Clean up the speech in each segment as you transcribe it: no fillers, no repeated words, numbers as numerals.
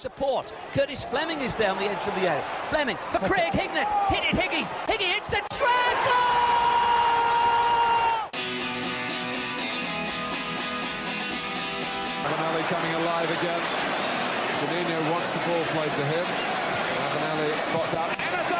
Support. Curtis Fleming is there on the edge of the area. Fleming for Craig Hignett. Hit it, Higgy. Higgy hits the treble! Ravanelli coming alive again. Juninho wants the ball played to him. Ravanelli spots out Emerson!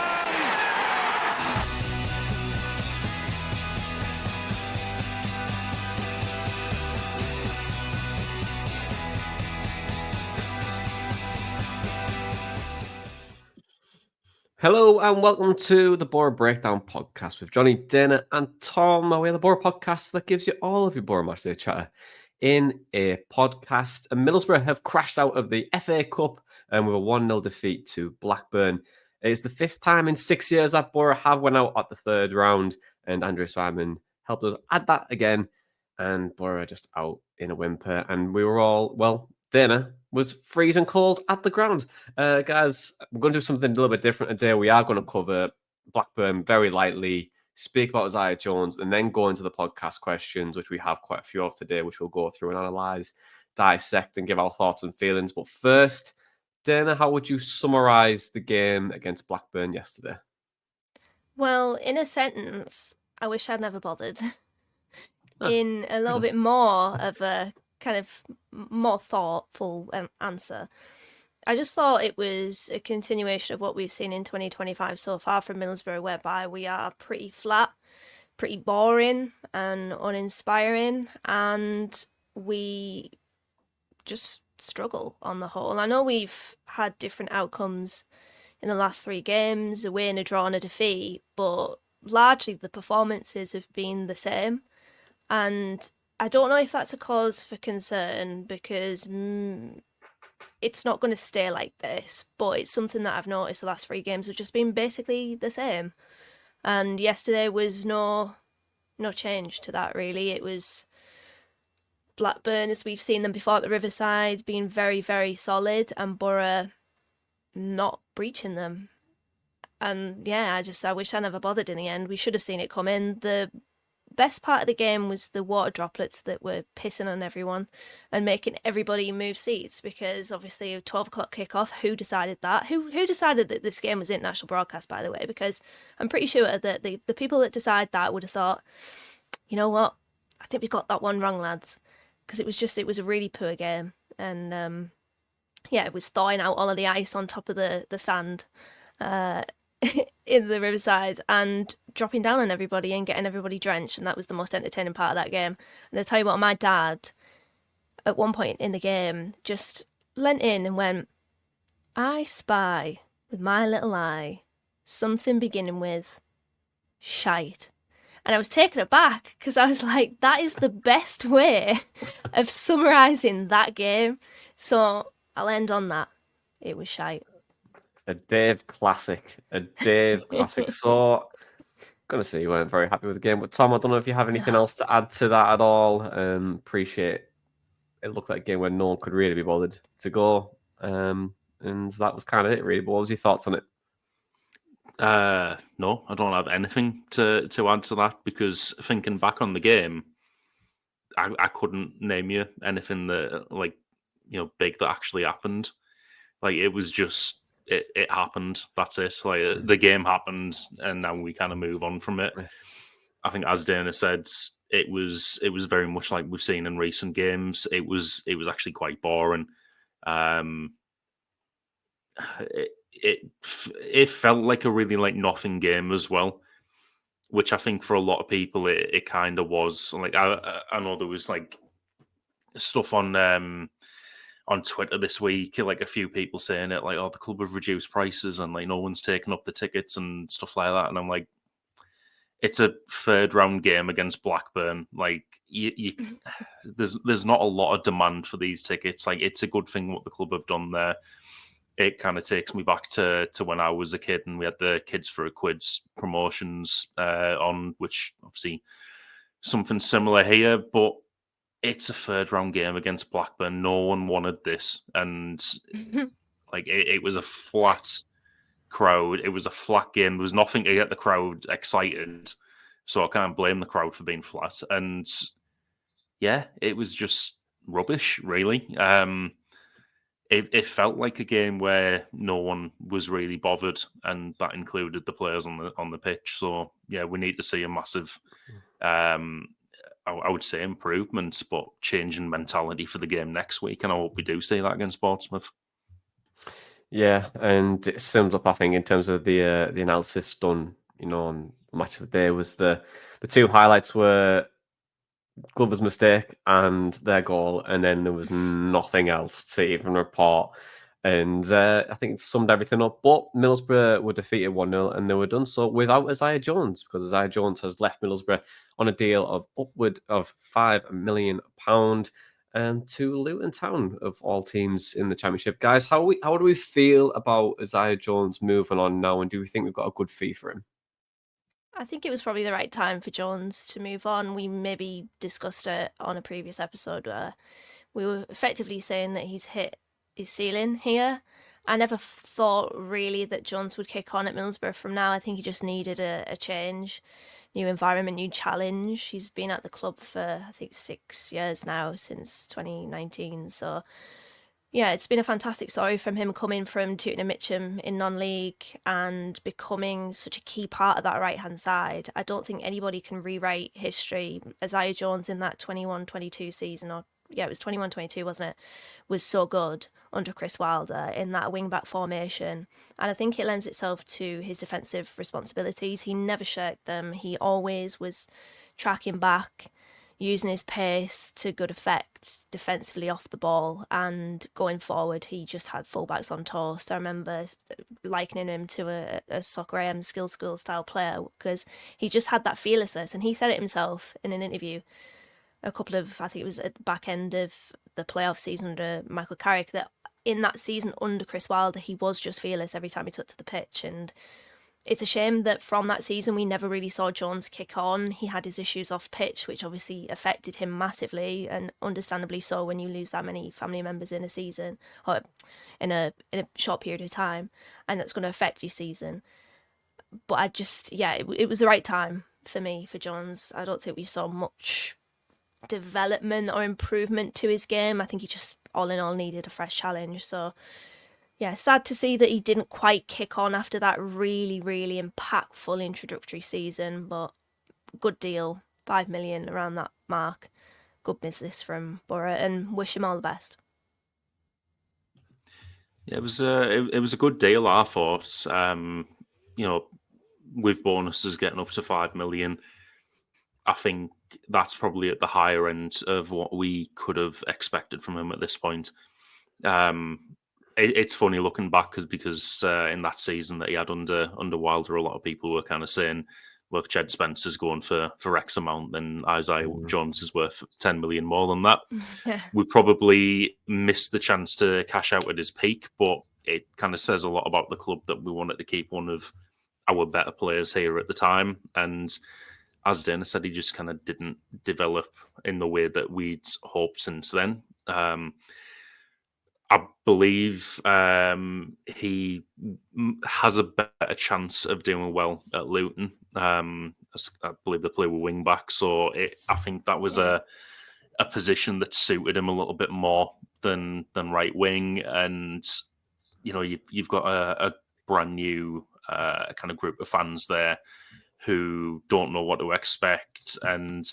Hello and welcome to the Boro Breakdown podcast with Johnny, Dana and Tom. We're the Boro podcast that gives you all of your Boro matchday chatter in a podcast. And Middlesbrough have crashed out of the FA Cup with a 1-0 defeat to Blackburn. It's the fifth time in 6 years that Boro have went out at the third round, and Andrew Simon helped us add that again. And Boro are just out in a whimper. And we were all, well, Dana was freezing cold at the ground. Guys, we're going to do something a little bit different today. We are going to cover Blackburn very lightly, speak about Isaiah Jones, and then go into the podcast questions, which we have quite a few of today, which we'll go through and analyse, dissect, and give our thoughts and feelings. But first, Dana, how would you summarise the game against Blackburn yesterday? Well, in a sentence, I wish I'd never bothered. In a little bit more of a kind of more thoughtful answer, I just thought it was a continuation of what we've seen in 2025 so far from Middlesbrough, whereby we are pretty flat, pretty boring and uninspiring, and we just struggle on the whole. I know we've had different outcomes in the last 3 games, a win, a draw and a defeat, but largely the performances have been the same. And I don't know if that's a cause for concern, because it's not going to stay like this, but it's something that I've noticed the last 3 games have just been basically the same. And yesterday was no change to that, really. It was Blackburn, as we've seen them before at the Riverside, being very, very solid, and Boro not breaching them. And yeah, I wish I never bothered in the end. We should have seen it come in. The best part of the game was the water droplets that were pissing on everyone and making everybody move seats, because obviously a 12 o'clock kickoff, who decided that? Who decided that this game was international broadcast, by the way? Because I'm pretty sure that the people that decide that would have thought, you know what, I think we got that one wrong, lads, because it was a really poor game. And yeah, it was thawing out all of the ice on top of the stand in the Riverside and dropping down on everybody and getting everybody drenched, and that was the most entertaining part of that game. And I'll tell you what, my dad at one point in the game just leant in and went, "I spy with my little eye something beginning with shite." And I was taken aback, because I was like, that is the best way of summarising that game. So I'll end on that. It was shite. A Dave classic. So, going to say you weren't very happy with the game. But Tom, I don't know if you have anything else to add to that at all. Appreciate it. Looked like a game where no one could really be bothered to go. And that was kind of it, really. But what was your thoughts on it? No, I don't have anything to add to that, because thinking back on the game, I couldn't name you anything that, like, big that actually happened. Like, it was just it happened. That's it. Like, the game happened, and now we kind of move on from it. I think, as Dana said, it was very much like we've seen in recent games. It was actually quite boring. It felt like a really like nothing game as well, which I think for a lot of people it kind of was. Like, I know there was like stuff on Twitter this week, like a few people saying it, like, oh, the club have reduced prices and like no one's taking up the tickets and stuff like that. And I'm like, it's a third round game against Blackburn. Like, there's not a lot of demand for these tickets. Like, it's a good thing what the club have done there. It kind of takes me back to when I was a kid and we had the Kids for a Quids promotions on, which obviously something similar here, but it's a third round game against Blackburn. No one wanted this. And like, it was a flat crowd. It was a flat game. There was nothing to get the crowd excited. So I can't blame the crowd for being flat. And yeah, it was just rubbish, really. it felt like a game where no one was really bothered, and that included the players on the pitch. So yeah, we need to see a massive, I would say, improvements, but change in mentality for the game next week, and I hope we do see that against Portsmouth. Yeah, and it sums up, I think, in terms of the analysis done, on Match of the Day, was the two highlights were Glover's mistake and their goal, and then there was nothing else to even report. And I think it summed everything up. But Middlesbrough were defeated 1-0, and they were done so without Isaiah Jones, because Isaiah Jones has left Middlesbrough on a deal of upward of £5 million to Luton Town, of all teams in the Championship. Guys, how do we feel about Isaiah Jones moving on now, and do we think we've got a good fee for him? I think it was probably the right time for Jones to move on. We maybe discussed it on a previous episode where we were effectively saying that he's hit his ceiling here. I never thought really that Jones would kick on at Middlesbrough from now. I think he just needed a change, new environment, new challenge. He's been at the club for, I think, 6 years now, since 2019. So yeah, it's been a fantastic story from him coming from Tooting and Mitcham in non-league and becoming such a key part of that right-hand side. I don't think anybody can rewrite history. Isaiah Jones in that 21-22 season, or yeah, it was 21-22, wasn't it? Was so good under Chris Wilder in that wing-back formation. And I think it lends itself to his defensive responsibilities. He never shirked them. He always was tracking back, using his pace to good effect defensively off the ball, and going forward he just had fullbacks on toast. I remember likening him to a Soccer AM skill school style player because he just had that fearlessness, and he said it himself in an interview I think it was at the back end of the playoff season under Michael Carrick, that in that season under Chris Wilder he was just fearless every time he took to the pitch. And it's a shame that from that season we never really saw Jones kick on. He had his issues off pitch, which obviously affected him massively, and understandably so when you lose that many family members in a season, or in a short period of time, and that's going to affect your season. But it was the right time for me for Jones. I don't think we saw much development or improvement to his game. I think he just all in all needed a fresh challenge. So yeah, sad to see that he didn't quite kick on after that really, really impactful introductory season, but good deal, 5 million around that mark. Good business from Boro, and wish him all the best. Yeah, it was a good deal, I thought. With bonuses getting up to 5 million, I think that's probably at the higher end of what we could have expected from him at this point. It's funny looking back because in that season that he had under Wilder, a lot of people were kind of saying, well, if Jed Spencer's going for X amount, then Isaiah Jones is worth 10 million more than that. Yeah. We probably missed the chance to cash out at his peak, but it kind of says a lot about the club that we wanted to keep one of our better players here at the time. And as Dana said, he just kind of didn't develop in the way that we'd hoped since then. I believe he has a better chance of doing well at Luton. I believe they play with wing back, so I think that was a position that suited him a little bit more than right wing. And you've got a brand new kind of group of fans there who don't know what to expect, and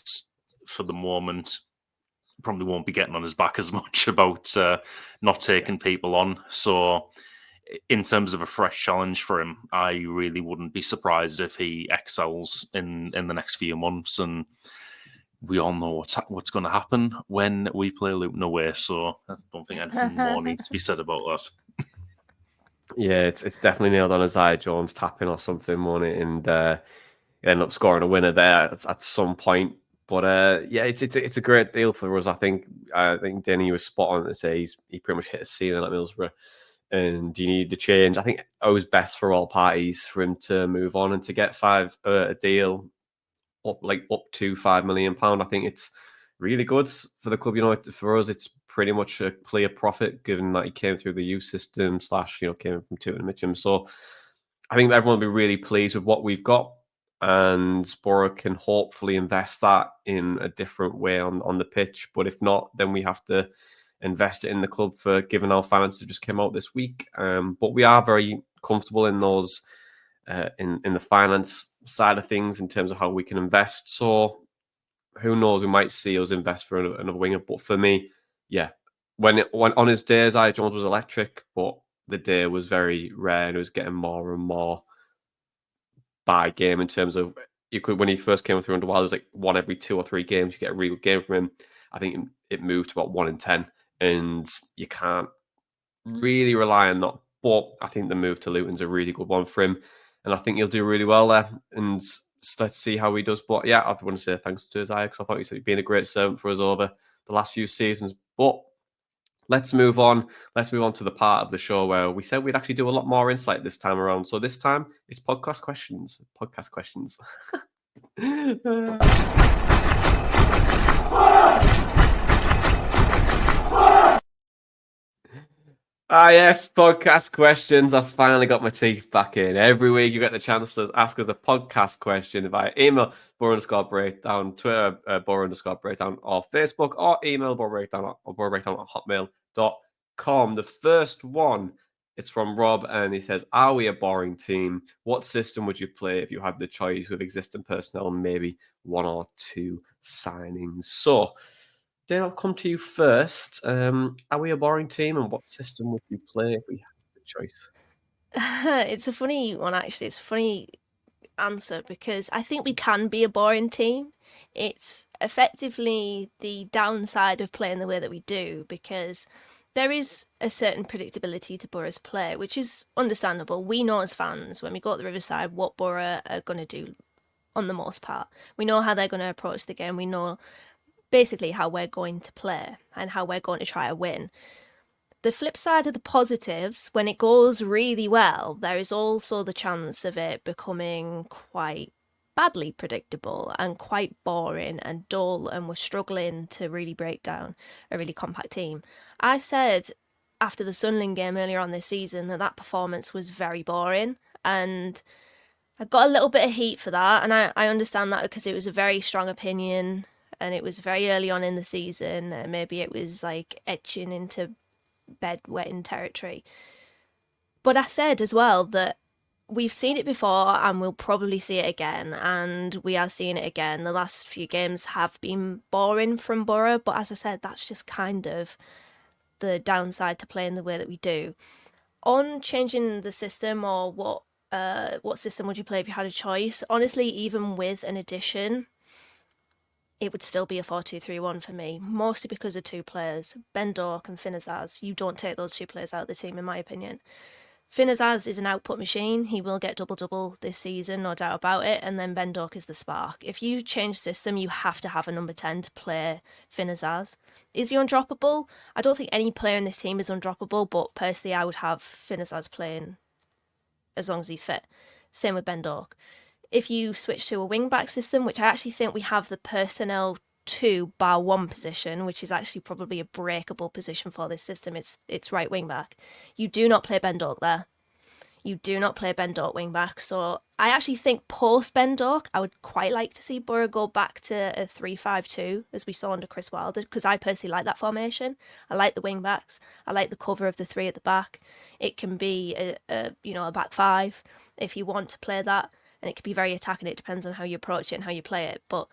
for the moment probably won't be getting on his back as much about not taking people on. So in terms of a fresh challenge for him, I really wouldn't be surprised if he excels in the next few months. And we all know what's going to happen when we play Luton away, so I don't think anything more needs to be said about that. Yeah, it's definitely nailed on Isaiah Jones tapping or something, won't it? And end up scoring a winner there at some point. But it's a great deal for us. I think Denny was spot on to say he pretty much hit a ceiling at Middlesbrough, and you need to change. I think it was best for all parties for him to move on and to get a deal up to £5 million. I think it's really good for the club. For us, it's pretty much a clear profit given that he came through the youth system / came from Tooting and Mitcham. So I think everyone will be really pleased with what we've got, and Boro can hopefully invest that in a different way on the pitch. But if not, then we have to invested in the club for given our finances just came out this week. But we are very comfortable in those in the finance side of things in terms of how we can invest. So who knows, we might see us invest for another winger. But for me, yeah, when on his days, Jones was electric, but the day was very rare and it was getting more and more by game in terms of when he first came through Underwild, it was like 1 every 2 or 3 games you get a real good game from him. I think it moved to about 1 in 10, and you can't really rely on that. But I think the move to Luton's a really good one for him, and I think he'll do really well there. And let's see how he does. But yeah, I want to say thanks to Isaiah because I thought he's been a great servant for us over the last few seasons. But let's move on. Let's move on to the part of the show where we said we'd actually do a lot more insight this time around. So this time it's podcast questions. Podcast questions. Yes, podcast questions. I've finally got my teeth back in. Every week you get the chance to ask us a podcast question via email, Boro_breakdown, Twitter, Boro_breakdown, or Facebook, or email Boro_breakdown or Boro_breakdown@hotmail.com. The first one is from Rob, and he says, are we a boring team? What system would you play if you had the choice with existing personnel and maybe 1 or 2 signings? So, Dan, I'll come to you first. Are we a boring team, and what system would you play if we had the choice? It's a funny one, actually. It's a funny answer because I think we can be a boring team. It's effectively the downside of playing the way that we do because there is a certain predictability to Boro's play, which is understandable. We know as fans when we go to the Riverside what Boro are going to do on the most part. We know how they're going to approach the game. We know basically how we're going to play and how we're going to try to win. The flip side of the positives, when it goes really well, there is also the chance of it becoming quite badly predictable and quite boring and dull, and we're struggling to really break down a really compact team. I said after the Sunderland game earlier on this season that performance was very boring, and I got a little bit of heat for that, and I understand that because it was a very strong opinion and it was very early on in the season, and maybe it was like etching into bedwetting territory. But I said as well that we've seen it before and we'll probably see it again, and we are seeing it again. The last few games have been boring from Boro, but as I said, that's just kind of the downside to playing the way that we do. On changing the system, or what system would you play if you had a choice? Honestly, even with an addition, it would still be a 4-2-3-1 for me, mostly because of 2 players, Ben Dork and Finn Azaz. You don't take those 2 players out of the team, in my opinion. Finn Azaz is an output machine. He will get double-double this season, no doubt about it, and then Ben Dork is the spark. If you change system, you have to have a number 10 to play Finn Azaz. Is he undroppable? I don't think any player in this team is undroppable, but personally I would have Finn Azaz playing as long as he's fit. Same with Ben Dork. If you switch to a wing-back system, which I actually think we have the personnel to, bar 1 position, which is actually probably a breakable position for this system, it's right wing-back. You do not play Ben Dork there. You do not play Ben Dork wing-back. So I actually think post-Ben Dork, I would quite like to see Boro go back to a 3-5-2, as we saw under Chris Wilder, because I personally like that formation. I like the wing-backs. I like the cover of the 3 at the back. It can be a back 5 if you want to play that. And it can be very attacking. It depends on how you approach it and how you play it. But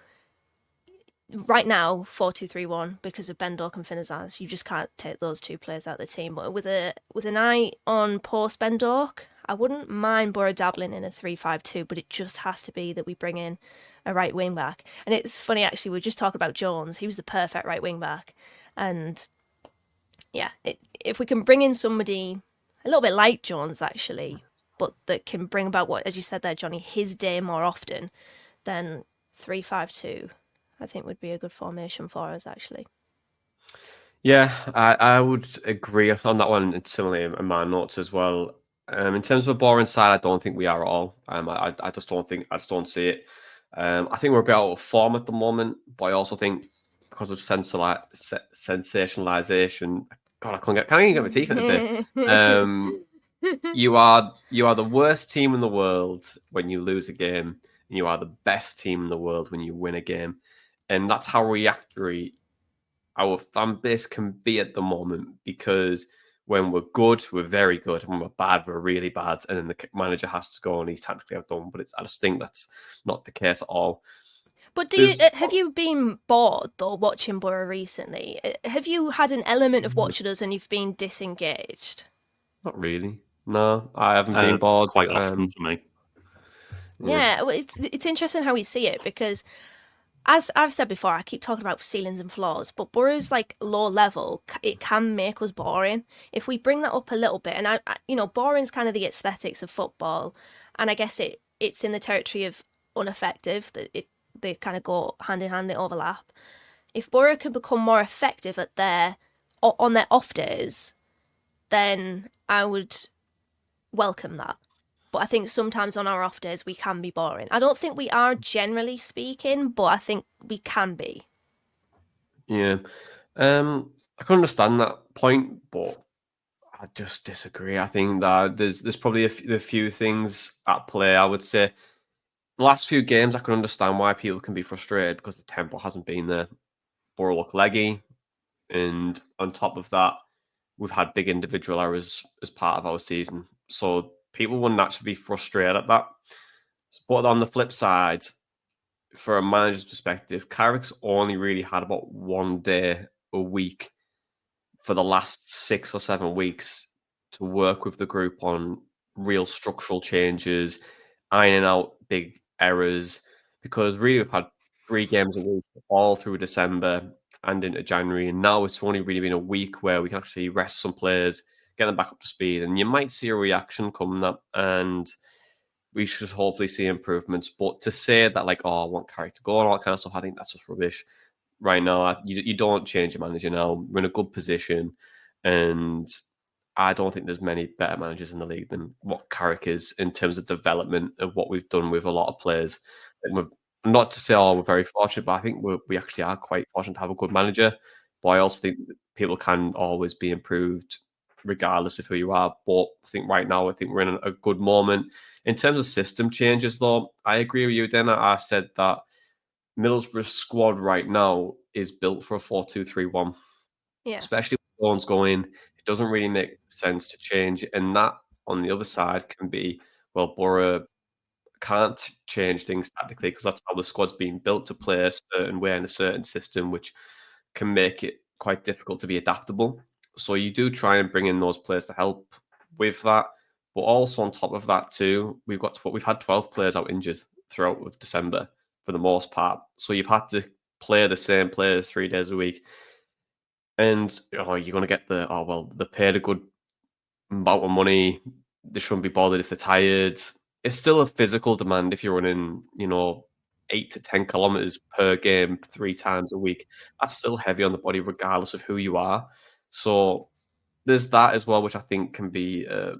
right now, 4-2-3-1, because of Ben Dork and Finn Azaz, you just can't take those 2 players out of the team. But with an eye on post Ben Dork, I wouldn't mind Boro dabbling in a 3-5-2, but it just has to be that we bring in a right wing back. And it's funny, actually, we were just talking about Jones. He was the perfect right wing back. And yeah, if we can bring in somebody a little bit like Jones, actually, but that can bring about what, as you said there, Johnny, his day more often, then 3-5-2, I think would be a good formation for us, actually. Yeah, I would agree on that one, and similarly in my notes as well. In terms of a boring side, I don't think we are at all. I just don't see it. I think we're a bit out of form at the moment, but I also think because of sensationalization, God, I can't even get my teeth into it. You are the worst team in the world when you lose a game, and you are the best team in the world when you win a game, and that's how reactionary our fan base can be at the moment, because when we're good, we're very good. When we're bad, we're really bad. And then the manager has to go and he's tactically outdone. But I just think that's not the case at all. But have you been bored though watching Boro recently? Have you had an element of watching us and you've been disengaged? Not really. No, I haven't been bored. Quite often for me. Yeah, well, it's interesting how we see it, because as I've said before, I keep talking about ceilings and floors, but Boro's like low level, it can make us boring. If we bring that up a little bit, and boring's kind of the aesthetics of football, and I guess it's in the territory of ineffective, that they kind of go hand in hand, they overlap. If Boro can become more effective on their off days, then I would welcome that. But I think sometimes on our off days we can be boring. I don't think we are, generally speaking, but I think we can be. Yeah. I can understand that point, but I just disagree. I think that there's probably a few things at play. I would say the last few games, I can understand why people can be frustrated, because the tempo hasn't been there. Boro look leggy, and on top of that, we've had big individual errors as part of our season. So people will naturally be frustrated at that. But on the flip side, for a manager's perspective, Carrick's only really had about 1 day a week for the last 6 or 7 weeks to work with the group on real structural changes, ironing out big errors, because really we've had 3 games a week all through December and into January, and now it's only really been a week where we can actually rest some players, get them back up to speed, and you might see a reaction coming up, and we should hopefully see improvements. But to say that, like, I want Carrick to go and all that kind of stuff, I think that's just rubbish. Right now, you don't change your manager now. We're in a good position, and I don't think there's many better managers in the league than what Carrick is in terms of development of what we've done with a lot of players. And we're, not to say, we're very fortunate, but I think we actually are quite fortunate to have a good manager. But I also think that people can always be improved regardless of who you are. But I think right now, we're in a good moment. In terms of system changes, though, I agree with you, Dana. I said that Middlesbrough's squad right now is built for a 4-2-3-1. Yeah. Especially when Jones going, it doesn't really make sense to change. And that, on the other side, can be, well, Boro can't change things tactically because that's how the squad's being built to play a certain way in a certain system, which can make it quite difficult to be adaptable. So you do try and bring in those players to help with that. But also on top of that too, we've had 12 players out injured throughout of December for the most part. So you've had to play the same players 3 days a week. And you're going to get they paid a good amount of money. They shouldn't be bothered if they're tired. It's still a physical demand if you're running, 8 to 10 kilometers per game 3 times a week. That's still heavy on the body, regardless of who you are. So there's that as well, which I think can be a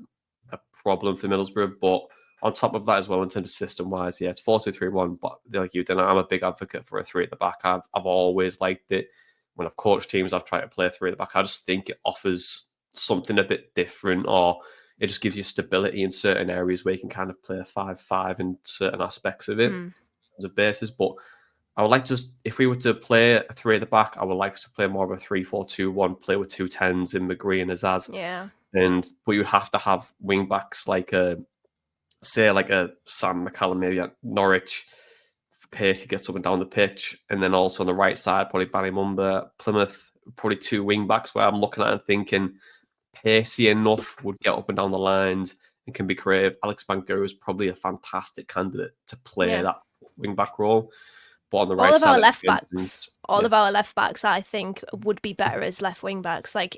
problem for Middlesbrough. But on top of that as well, in terms of system-wise, yeah, it's 4-2-3-1. But like you, Dan, I'm a big advocate for a 3 at the back. I've always liked it. When I've coached teams, I've tried to play 3 at the back. I just think it offers something a bit different, or it just gives you stability in certain areas where you can kind of play a 5-5 in certain aspects of it as a basis. But I would like to, if we were to play a 3 at the back, I would like to play more of a 3-4-2-1, play with 2 10s in McGree and Azaz. Yeah. But you would have to have wing backs like a Sam McCallum, maybe at Norwich. Pace, he gets up and down the pitch. And then also on the right side, probably Ballymumba, Plymouth, probably 2 wing backs where I'm looking at and thinking pacey enough, would get up and down the lines and can be creative. Alex Bankero is probably a fantastic candidate to play that wing back role. But on the right side, all of our left backs, I think, would be better as left wing backs. Like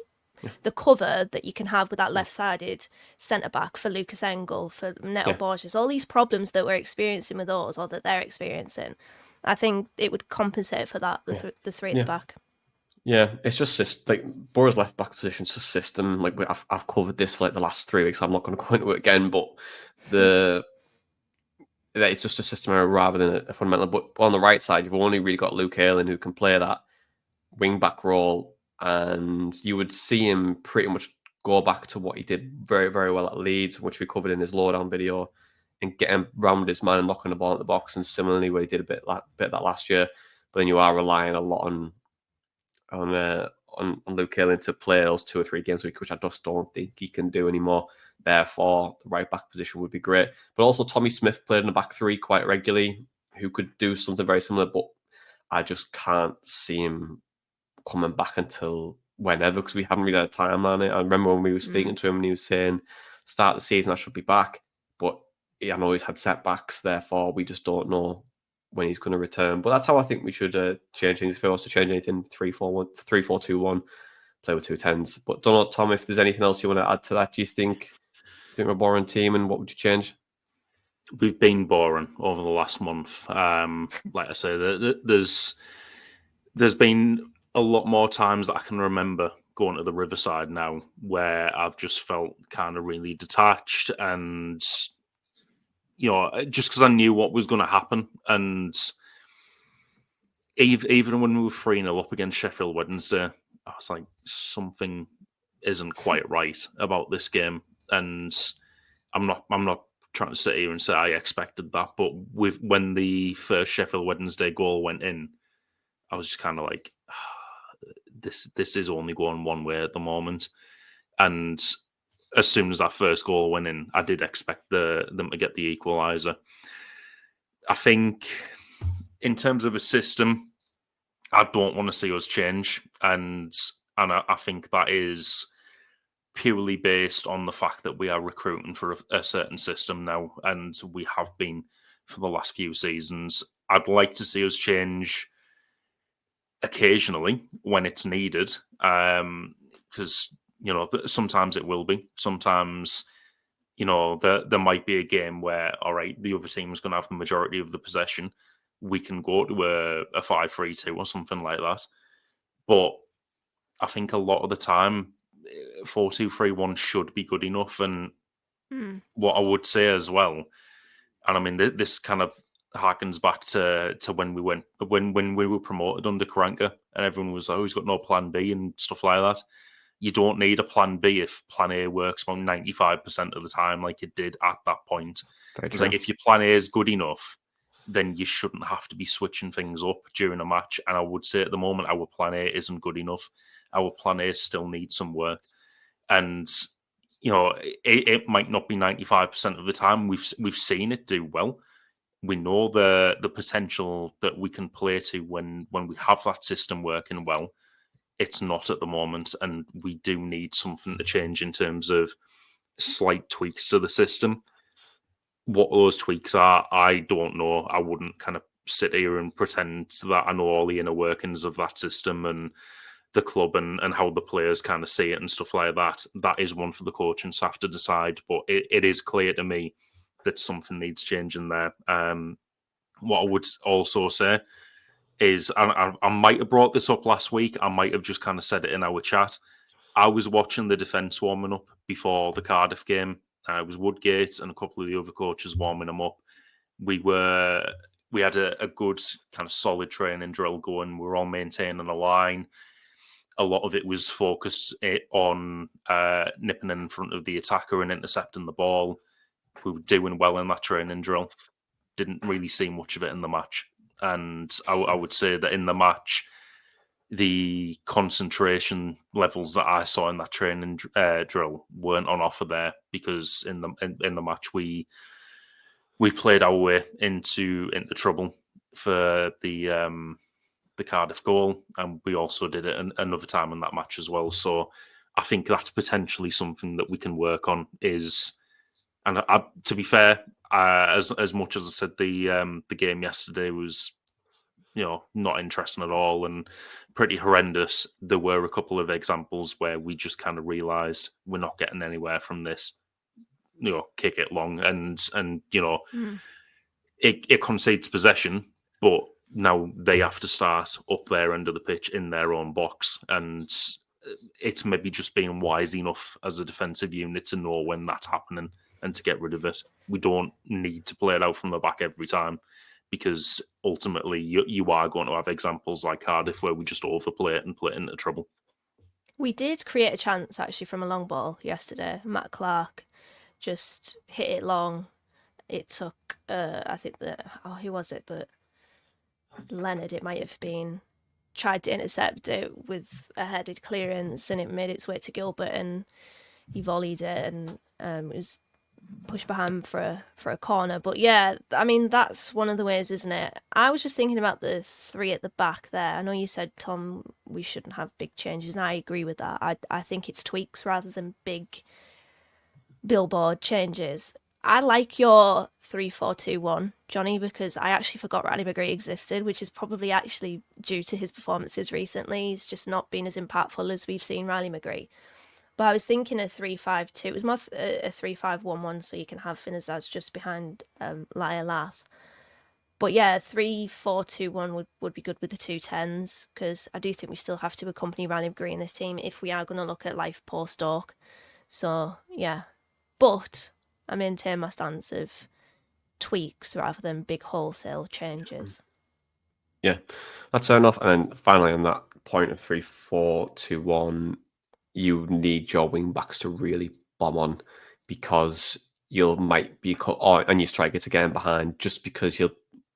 the cover that you can have with that left-sided centre back for Lucas Engel, for Neto Borges, all these problems that we're experiencing with those, or that they're experiencing, I think it would compensate for that. The 3 at the back. Yeah, it's just like Boro's left back position's just system. Like I've covered this for like the last 3 weeks. I'm not going to go into it again, but it's just a system error rather than a fundamental. But on the right side, you've only really got Luke Ayling who can play that wing back role, and you would see him pretty much go back to what he did very, very well at Leeds, which we covered in his lowdown video, and get him round his man and knocking the ball at the box. And similarly, where he did a bit of that last year, but then you are relying a lot on on Luke Ayling to play those 2 or 3 games a week, which I just don't think he can do anymore. Therefore, the right back position would be great. But also, Tommy Smith played in the back 3 quite regularly, who could do something very similar, but I just can't see him coming back until whenever, because we haven't really had a timeline. I remember when we were speaking to him and he was saying, start the season, I should be back. But I know he's had setbacks, therefore we just don't know when he's going to return. But that's how I think we should change things. If we was to change anything, 3-4-2-1, play with 2 10s. But don't know, Tom, if there's anything else you want to add to that, do you think we're a boring team, and what would you change? We've been boring over the last month. Like I say, there's been a lot more times that I can remember going to the Riverside now where I've just felt kind of really detached, and just because I knew what was going to happen. And even when we were 3-0 up against Sheffield Wednesday, I was like, something isn't quite right about this game. And I'm not trying to sit here and say I expected that, but when the first Sheffield Wednesday goal went in, I was just kind of like, this is only going one way at the moment. And as soon as that first goal went in, I did expect them to get the equaliser. I think in terms of a system, I don't want to see us change, and I think that is purely based on the fact that we are recruiting for a certain system now, and we have been for the last few seasons. I'd like to see us change occasionally when it's needed, because sometimes it will be. Sometimes there might be a game where, all right, the other team is going to have the majority of the possession. We can go to a 5-3-2 or something like that. But I think a lot of the time, 4-2-3-1 should be good enough. And what I would say as well, and I mean, this kind of harkens back to when we were promoted under Karanka, and everyone was, oh, he's got no plan B and stuff like that. You don't need a plan B if plan A works about 95% of the time, like it did at that point. It's like, if your plan A is good enough, then you shouldn't have to be switching things up during a match. And I would say at the moment, our plan A isn't good enough. Our plan A still needs some work. And, it might not be 95% of the time. We've seen it do well. We know the potential that we can play to when we have that system working well. It's not at the moment, and we do need something to change in terms of slight tweaks to the system. What those tweaks are, I don't know. I wouldn't kind of sit here and pretend that I know all the inner workings of that system and the club and how the players kind of see it and stuff like that. That is one for the coaching staff to decide, but it is clear to me that something needs changing there. What I would also say is, I might have brought this up last week. I might have just kind of said it in our chat. I was watching the defence warming up before the Cardiff game. It was Woodgate and a couple of the other coaches warming them up. We had a good kind of solid training drill going. We were all maintaining a line. A lot of it was focused on nipping in front of the attacker and intercepting the ball. We were doing well in that training drill. Didn't really see much of it in the match. And I would say that in the match, the concentration levels that I saw in that training drill weren't on offer there, because in the match we played our way into trouble for the Cardiff goal, and we also did it another time in that match as well. So I think that's potentially something that we can work on. And to be fair, as much as I said, the game yesterday was not interesting at all and pretty horrendous, there were a couple of examples where we just kind of realised we're not getting anywhere from this. Kick it long, and it concedes possession, but now they have to start up their end of the pitch in their own box, and it's maybe just being wise enough as a defensive unit to know when that's happening and to get rid of it. We don't need to play it out from the back every time, because ultimately you are going to have examples like Cardiff where we just overplay it and play it into trouble. We did create a chance actually from a long ball yesterday. Matt Clark just hit it long. It took, I think who was it? But Leonard, it might have been, tried to intercept it with a headed clearance, and it made its way to Gilbert, and he volleyed it, and it was pushed behind for a corner. But yeah, I mean, that's one of the ways, isn't it? I was just thinking about the three at the back there. I know you said, Tom, we shouldn't have big changes, and I agree with that. I think it's tweaks rather than big billboard changes. I like your 3-4-2-1, Johnny, because I actually forgot Riley McGree existed, which is probably actually due to his performances recently. He's just not been as impactful as we've seen Riley McGree. But I was thinking a 3-5-2. It was more a 3-5-1-1, so you can have Finazaz just behind Laia Lath. But yeah, 3-4-2-1 would be good with the 2 10s, because I do think we still have to accompany Riley McGree in this team if we are going to look at life post-Dork. So yeah. But I maintain my stance of tweaks rather than big wholesale changes. Yeah, that's fair enough. And then finally, on that point of 3-4-2-1, you need your wing backs to really bomb on, because you might be and your striker to get in behind, just because you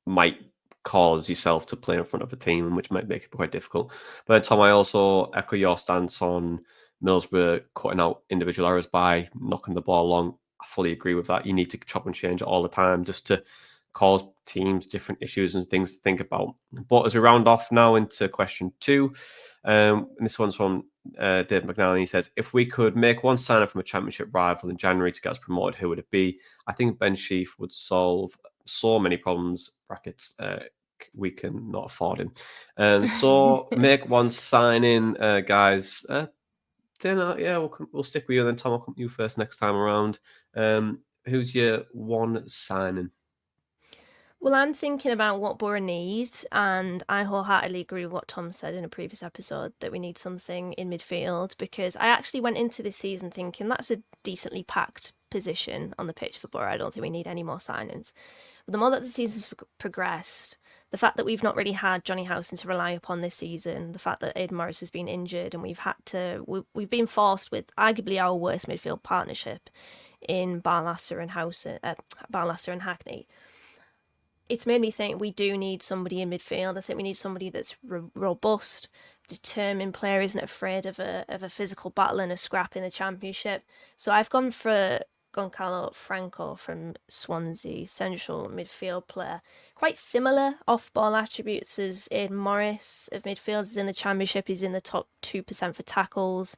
might cause yourself to play in front of a team, which might make it quite difficult. But Tom, I also echo your stance on Middlesbrough cutting out individual errors by knocking the ball along. I fully agree with that. You need to chop and change it all the time just to cause teams different issues and things to think about. But as we round off now into question 2, and this one's from Dave McNally. He says, if we could make one signing from a championship rival in January to get us promoted, who would it be? I think Ben Sheaf would solve so many problems, brackets, we can not afford him. So make one signing, guys. Dinner, yeah, we'll stick with you then, Tom. I'll come to you first next time around. Who's your one signing? Well, I'm thinking about what Boro need, and I wholeheartedly agree with what Tom said in a previous episode, that we need something in midfield, because I actually went into this season thinking that's a decently packed position on the pitch for Boro. I don't think we need any more signings. But the more that the season's progressed, the fact that we've not really had Johnny Howson to rely upon this season, the fact that Aidan Morris has been injured, and we've been forced with arguably our worst midfield partnership in Barlasser and Hackney. It's made me think we do need somebody in midfield. I think we need somebody that's robust, determined player, isn't afraid of a physical battle and a scrap in the Championship. So I've gone for Goncalo Franco from Swansea, central midfield player. Quite similar off-ball attributes as Aidan Morris of midfielders in the Championship. He's in the top 2% for tackles,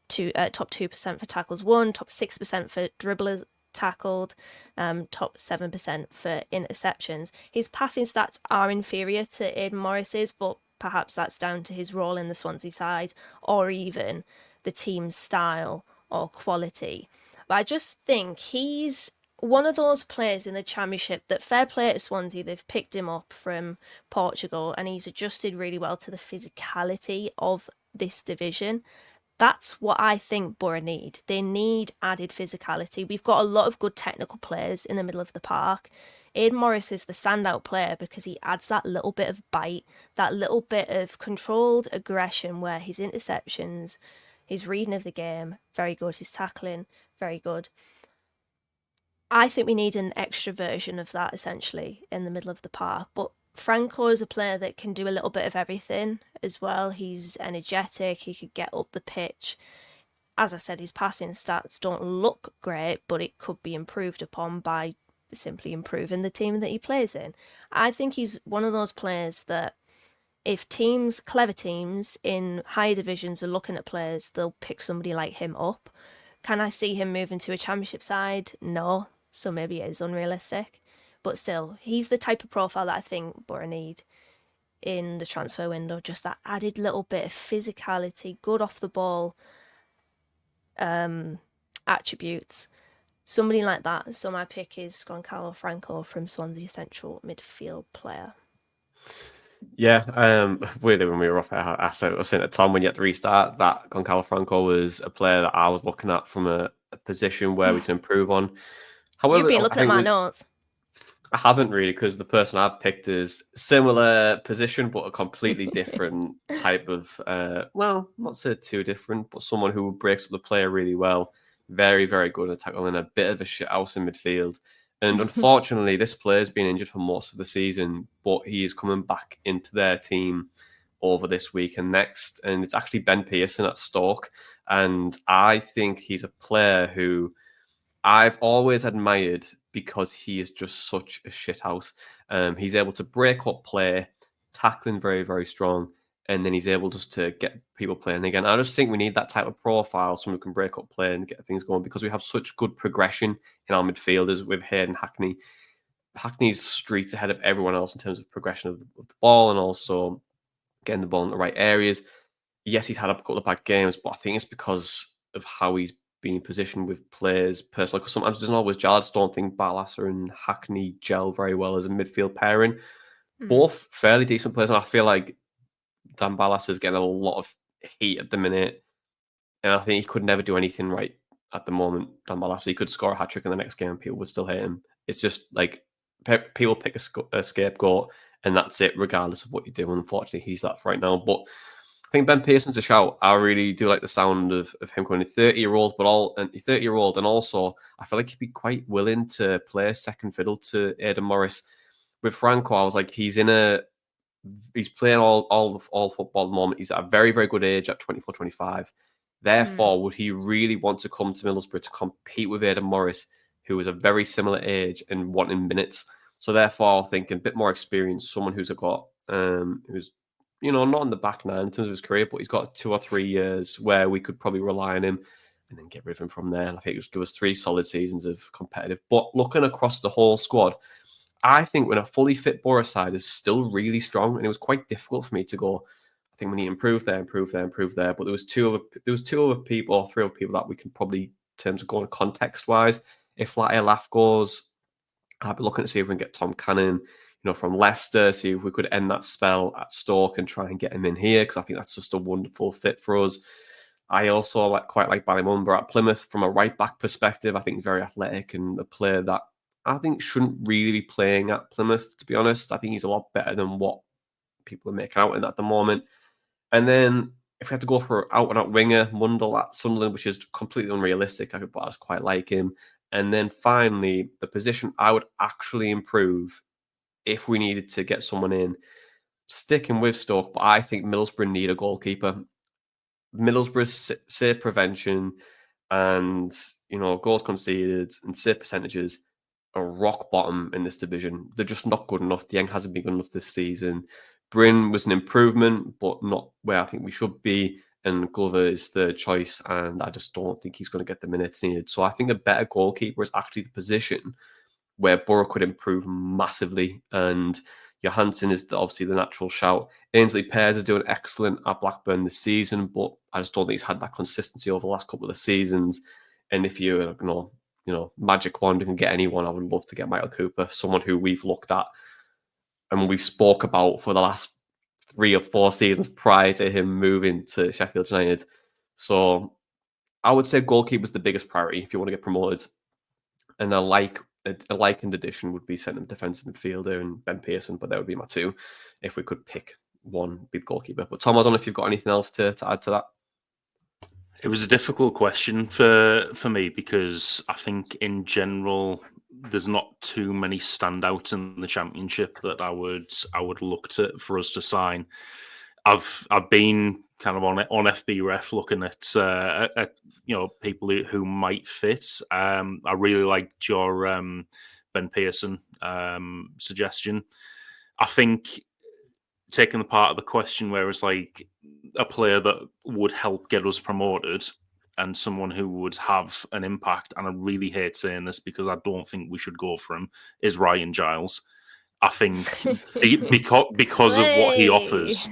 top 2% for tackles won, top 6% for dribblers tackled, top 7% for interceptions. His passing stats are inferior to Aidan Morris's, but perhaps that's down to his role in the Swansea side, or even the team's style or quality. But I just think he's one of those players in the Championship that, fair play to Swansea, they've picked him up from Portugal and he's adjusted really well to the physicality of this division. That's what I think Boro need. They need added physicality. We've got a lot of good technical players in the middle of the park. Aidan Morris is the standout player because he adds that little bit of bite, that little bit of controlled aggression where his interceptions, his reading of the game, very good. His tackling, very good. I think we need an extra version of that, essentially, in the middle of the park. But Franco is a player that can do a little bit of everything as well. He's energetic. He could get up the pitch. As I said, his passing stats don't look great, but it could be improved upon by simply improving the team that he plays in. I think he's one of those players that if clever teams in higher divisions are looking at players, they'll pick somebody like him up. Can I see him moving to a Championship side? No. So maybe it is unrealistic. But still, he's the type of profile that I think Boro need in the transfer window. Just that added little bit of physicality, good off the ball attributes. Somebody like that. So my pick is Goncalo Franco from Swansea, central midfield player. Yeah, weirdly when we were off, I was saying to Tom when you had to restart that Goncalo Franco was a player that I was looking at from a position where we can improve on. However, You've been looking at my notes. I haven't really, because the person I've picked is similar position, but a completely different type of, well, not say too different, but someone who breaks up the player really well. Very, very good at tackling, a bit of a shit house in midfield. And unfortunately, this player's been injured for most of the season, but he is coming back into their team over this week and next, and it's actually Ben Pearson at Stoke. And I think he's a player who I've always admired because he is just such a shithouse. He's able to break up play, tackling very, very strong, and then he's able just to get people playing again. I just think we need that type of profile, someone who can break up play and get things going, because we have such good progression in our midfielders with Hayden Hackney. Hackney's streets ahead of everyone else in terms of progression of the ball and also getting the ball in the right areas. Yes, he's had a couple of bad games, but I think it's because of how he's being positioned with players personally. Because sometimes it doesn't always gel. I just don't think Ballasser and Hackney gel very well as a midfield pairing. Both fairly decent players, and I feel like Dan Ballasser is getting a lot of heat at the minute, and I think he could never do anything right at the moment. Dan Ballasser, he could score a hat-trick in the next game and people would still hate him. It's just like people pick a scapegoat and that's it, regardless of what you do. Unfortunately, he's that for right now. But I think Ben Pearson's a shout. I really do like the sound of him going 30-year-old, but 30-year-old, and also I feel like he'd be quite willing to play second fiddle to Aidan Morris. With Franco, I was like, he's playing all football at the moment. He's at a very, very good age at 24, 25. Therefore, would he really want to come to Middlesbrough to compete with Aidan Morris, who is a very similar age and wanting minutes? So therefore, I think a bit more experience, someone who's got who's not in the back nine in terms of his career, but he's got 2 or 3 years where we could probably rely on him and then get rid of him from there. And I think just give us 3 solid seasons of competitive. But looking across the whole squad, I think when a fully fit Boro side is still really strong, and it was quite difficult for me to go, I think we need to improve there. But there was 2 other people or 3 other people that we can probably, in terms of going context wise, if Laf goes, I'd be looking to see if we can get Tom Cannon, from Leicester, see if we could end that spell at Stoke and try and get him in here, because I think that's just a wonderful fit for us. I also quite like Ballymumba at Plymouth from a right back perspective. I think he's very athletic and a player that I think shouldn't really be playing at Plymouth, to be honest. I think he's a lot better than what people are making out in at the moment. And then if we had to go for out-and-out winger, Mundell at Sunderland, which is completely unrealistic, but I just quite like him. And then finally, the position I would actually improve if we needed to get someone in, sticking with Stoke, but I think Middlesbrough need a goalkeeper. Middlesbrough's save prevention and, goals conceded and save percentages are rock bottom in this division. They're just not good enough. Dieng hasn't been good enough this season. Bryn was an improvement, but not where I think we should be. And Glover is third choice, and I just don't think he's going to get the minutes needed. So I think a better goalkeeper is actually the position where Boro could improve massively. And Johansson is obviously the natural shout. Ainsley Pears is doing excellent at Blackburn this season, but I just don't think he's had that consistency over the last couple of seasons. And if you magic wand can get anyone, I would love to get Michael Cooper, someone who we've looked at and we've spoke about for the last 3 or 4 seasons prior to him moving to Sheffield United. So I would say goalkeeper's the biggest priority if you want to get promoted. And a likened addition would be centre defensive midfielder and Ben Pearson, but that would be my 2 if we could pick one big goalkeeper. But Tom, I don't know if you've got anything else to add to that. It was a difficult question for me because I think in general there's not too many standouts in the Championship that I would look to for us to sign. I've been kind of on FBref looking at people who might fit. I really liked your Ben Pearson suggestion. I think taking the part of the question where it's like a player that would help get us promoted and someone who would have an impact, and I really hate saying this because I don't think we should go for him, is Ryan Giles. I think because of what he offers,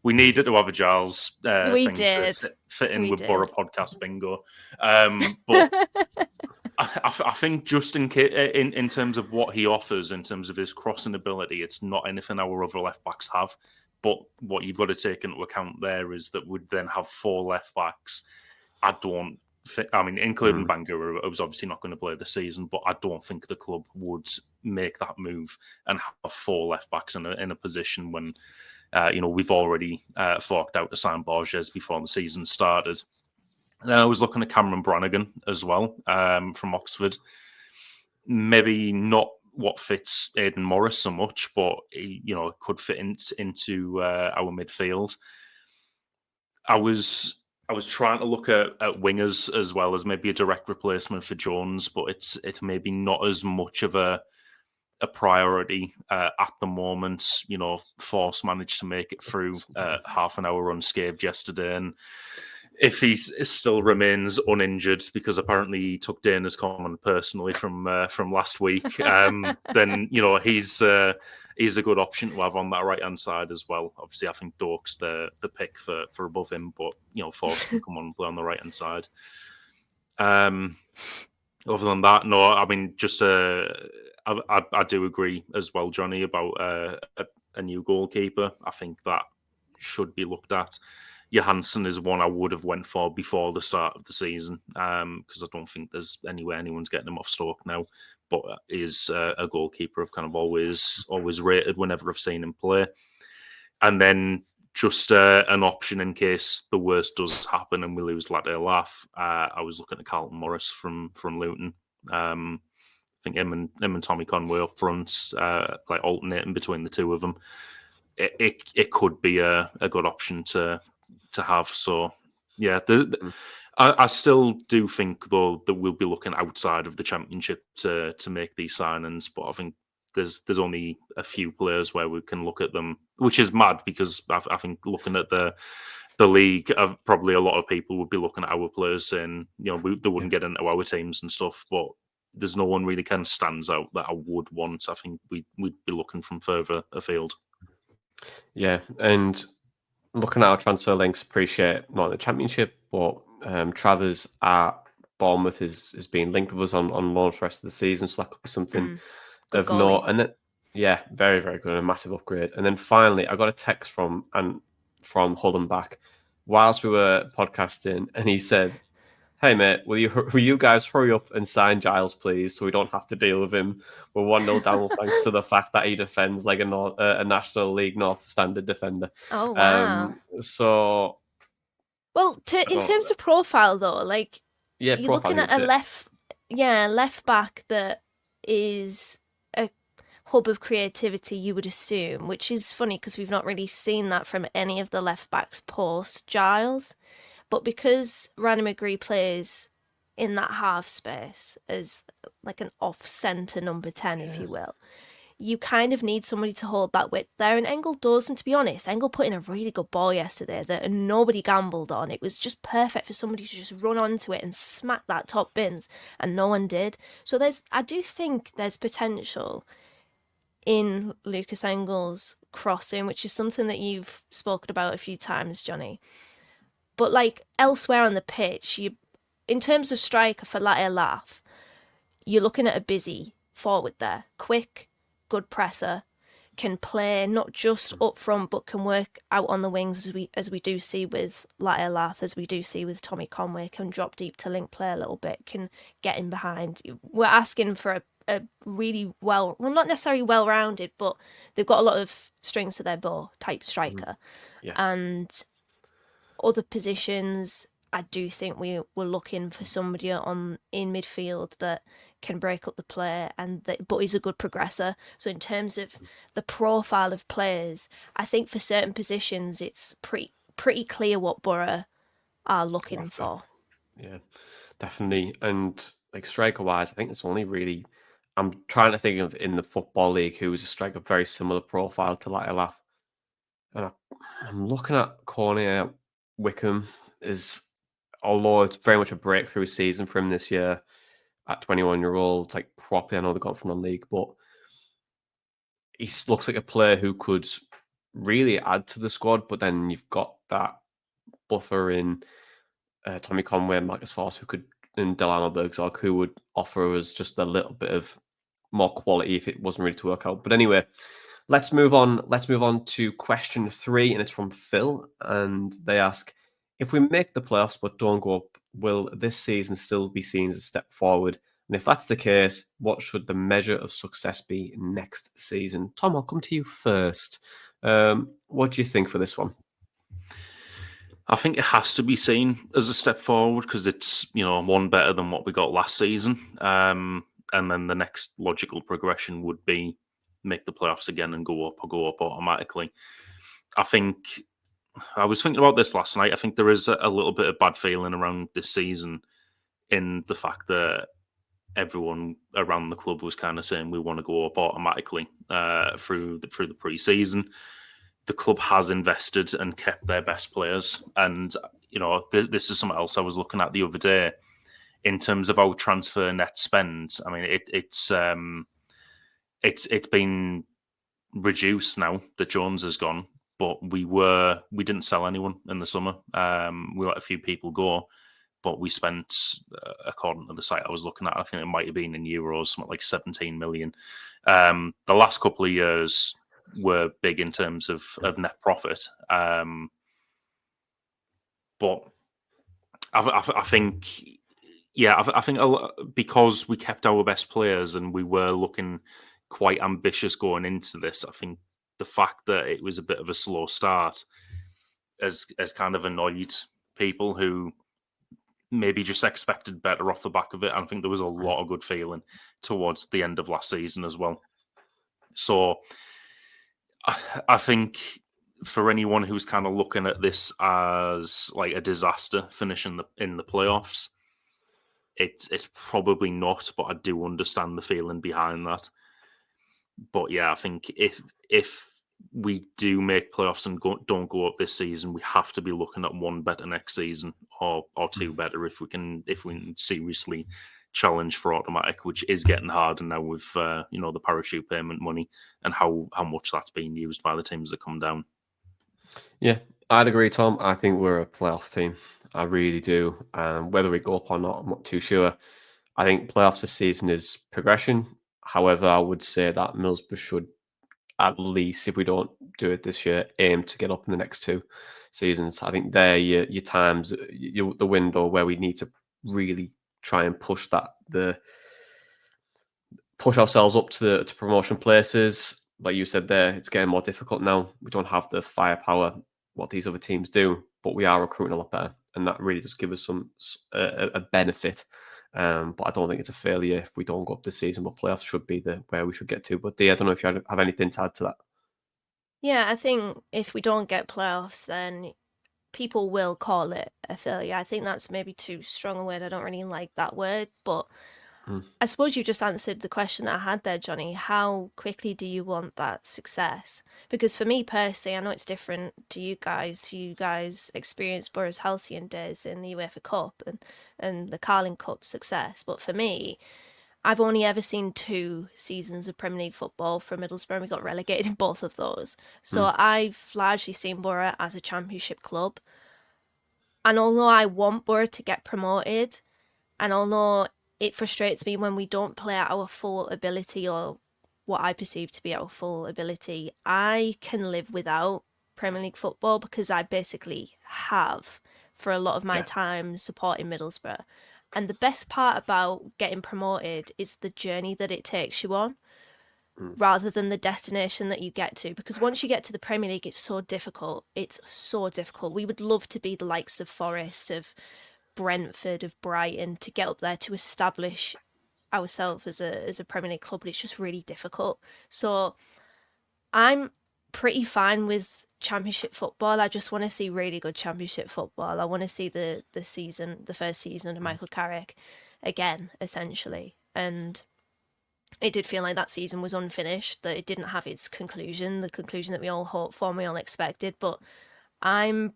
we needed to have a Giles thing to fit in with Boro podcast bingo. But I think just in terms of what he offers, in terms of his crossing ability, it's not anything our other left backs have. But what you've got to take into account there is that we'd then have 4 left backs. Including Bangura, who's obviously not going to play this season, but I don't think the club would make that move and have 4 left backs in a position when we've already forked out to sign Borges before the season started. Then I was looking at Cameron Brannigan as well from Oxford. Maybe not what fits Aidan Morris so much, but he, could fit into our midfield. I was trying to look at wingers as well as maybe a direct replacement for Jones, but it's maybe not as much of a priority at the moment. Force managed to make it through half an hour unscathed yesterday, and if he still remains uninjured, because apparently he took Dana's comment personally from last week, then he's a good option to have on that right hand side as well. Obviously, I think Dork's the pick for above him, but Force can come on and play on the right hand side. Other than that, no. I mean, just I do agree as well, Johnny, about a new goalkeeper. I think that should be looked at. Johansson is one I would have went for before the start of the season, because I don't think there's anywhere anyone's getting him off Stoke now. But is a goalkeeper I've kind of always rated whenever I've seen him play. And then just an option in case the worst does happen and we lose Latte Laugh. I was looking at Carlton Morris from Luton. I think him and Tommy Conway up front, like alternating between the two of them. It could be a good option to have. So yeah, I still do think though that we'll be looking outside of the Championship to make these signings, but I think there's only a few players where we can look at them, which is mad because I think looking at the league, probably a lot of people would be looking at our players saying they wouldn't get into our teams and stuff, but there's no one really kind of stands out that I would want. I think we'd be looking from further afield. Yeah, and looking at our transfer links, appreciate not the Championship, but Travers at Bournemouth is being linked with us on loan for the rest of the season, so that could be something of note. And then, yeah, very, very good, a massive upgrade. And then finally, I got a text from Holden back whilst we were podcasting, and he said, "Hey mate, will you guys hurry up and sign Giles, please, so we don't have to deal with him? We're 1-0 down thanks to the fact that he defends like a National League North standard defender." Oh wow! So, well, in terms of profile though, like yeah, you're looking at a left back that is a hub of creativity, you would assume, which is funny because we've not really seen that from any of the left backs post Giles. But because Ryan McGree plays in that half space as like an off-centre number 10, if you will, you kind of need somebody to hold that width there. And Engel does, and to be honest, Engel put in a really good ball yesterday that nobody gambled on. It was just perfect for somebody to just run onto it and smack that top bins, and no one did. So I do think there's potential in Lucas Engel's crossing, which is something that you've spoken about a few times, Johnny. But like elsewhere on the pitch, in terms of striker for Latte Laugh, you're looking at a busy forward there. Quick, good presser, can play not just up front, but can work out on the wings as we do see with Latte Laugh, as we do see with Tommy Conway, can drop deep to link play a little bit, can get in behind. We're asking for a really well, not necessarily well-rounded, but they've got a lot of strings to their bow type striker. Yeah. And other positions, I do think we were looking for somebody in midfield that can break up the play but is a good progressor. So in terms of the profile of players, I think for certain positions it's pretty clear what Boro are looking for. Yeah, definitely. And like striker wise, I think it's only really I'm trying to think of in the Football League who was a striker very similar profile to Latte Laugh. And I'm looking at Cornea Wickham although it's very much a breakthrough season for him this year at 21-year-old, like properly, I know they got from the league, but he looks like a player who could really add to the squad. But then you've got that buffer in Tommy Conway and Marcus Forss, and Delano Bergzorg, who would offer us just a little bit of more quality if it wasn't really to work out. But anyway, let's move on. Let's move on to question 3, and it's from Phil, and they ask, if we make the playoffs but don't go up, will this season still be seen as a step forward? And if that's the case, what should the measure of success be next season? Tom, I'll come to you first. What do you think for this one? I think it has to be seen as a step forward because it's one better than what we got last season. and then the next logical progression would be make the playoffs again and go up automatically. I think I was thinking about this last night. I think there is a little bit of bad feeling around this season in the fact that everyone around the club was kind of saying we want to go up automatically through the pre-season. The club has invested and kept their best players, and this is something else I was looking at the other day in terms of our transfer net spend. I mean, it's been reduced now that Jones has gone, but we didn't sell anyone in the summer. We let a few people go, but we spent, according to the site I was looking at, I think it might have been in euros, something like 17 million. The last couple of years were big in terms of net profit, but I think. Yeah, I think because we kept our best players and we were looking quite ambitious going into this, I think the fact that it was a bit of a slow start has kind of annoyed people who maybe just expected better off the back of it. I think there was a lot of good feeling towards the end of last season as well. So I think for anyone who's kind of looking at this as like a disaster finishing in the playoffs, it's probably not, but I do understand the feeling behind that. But yeah, I think if we do make playoffs and don't go up this season, we have to be looking at one better next season, or two better if we can seriously challenge for automatic, which is getting harder now with the parachute payment money and how much that's being used by the teams that come down. Yeah, I'd agree, Tom. I think we're a playoff team. I really do. Whether we go up or not, I'm not too sure. I think playoffs this season is progression. However, I would say that Middlesbrough should, at least if we don't do it this year, aim to get up in the next 2 seasons. I think they're your times, the window where we need to really try and push ourselves up to promotion places. Like you said there, it's getting more difficult now. We don't have the firepower what these other teams do, but we are recruiting a lot better, and that really does give us a benefit. But I don't think it's a failure if we don't go up this season. But playoffs should be where we should get to. But Dee, I don't know if you have anything to add to that. Yeah, I think if we don't get playoffs, then people will call it a failure. I think that's maybe too strong a word. I don't really like that word, but I suppose you just answered the question that I had there, Johnny. How quickly do you want that success? Because for me personally, I know it's different to you guys. You guys experienced Boro's halcyon days in the UEFA Cup and the Carling Cup success. But for me, I've only ever seen 2 seasons of Premier League football for Middlesbrough, and we got relegated in both of those. So I've largely seen Boro as a championship club. And although I want Boro to get promoted, and although it frustrates me when we don't play at our full ability, or what I perceive to be our full ability, I can live without Premier League football because I basically have for a lot of my time supporting Middlesbrough. And the best part about getting promoted is the journey that it takes you on, rather than the destination that you get to. Because once you get to the Premier League, it's so difficult. It's so difficult. We would love to be the likes of Forest, of Brentford, of Brighton, to get up there to establish ourselves as a Premier League club, but it's just really difficult. So I'm pretty fine with Championship football. I just want to see really good Championship football. I want to see the first season of Michael Carrick again, essentially. And it did feel like that season was unfinished, that it didn't have its conclusion, the conclusion that we all hoped for and we all expected. But I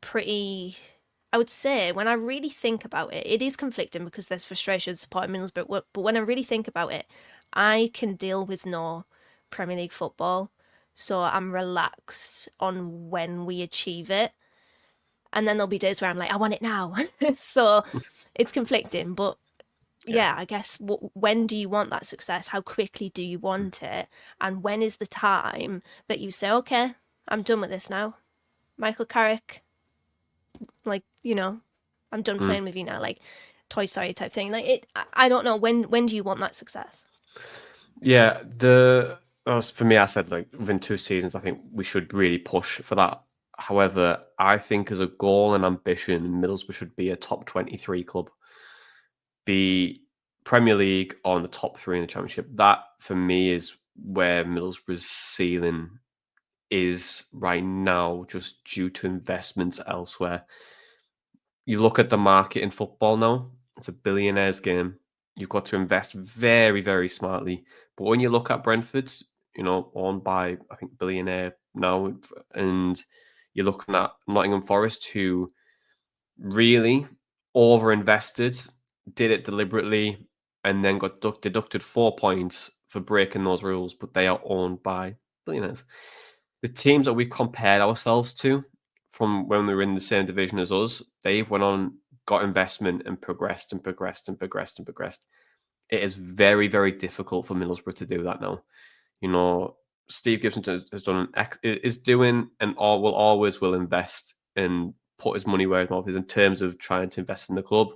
would say, when I really think about it, it is conflicting because there's frustration supporting Middlesbrough, but when I really think about it, I can deal with no Premier League football. So I'm relaxed on when we achieve it. And then there'll be days where I'm like, I want it now. So it's conflicting. But yeah, I guess when do you want that success? How quickly do you want it? And when is the time that you say, okay, I'm done with this now? Michael Carrick, like, I'm done playing with you now, like Toy Story type thing. Like I don't know. When do you want that success? Yeah, for me, I said like within 2 seasons, I think we should really push for that. However, I think as a goal and ambition, Middlesbrough should be a top 23 club. Be Premier League or in the top 3 in the Championship. That, for me, is where Middlesbrough's ceiling is right now, just due to investments elsewhere. You look at the market in football now, it's a billionaire's game. You've got to invest very, very smartly. But when you look at Brentford, owned by, I think, billionaire now, and you're looking at Nottingham Forest, who really over-invested, did it deliberately, and then got deducted 4 points for breaking those rules, but they are owned by billionaires. The teams that we compared ourselves to from when we were in the same division as us, they've went on, got investment, and progressed and progressed and progressed and progressed. It is very, very difficult for Middlesbrough to do that now. Steve Gibson is doing and will invest and put his money where his mouth is in terms of trying to invest in the club,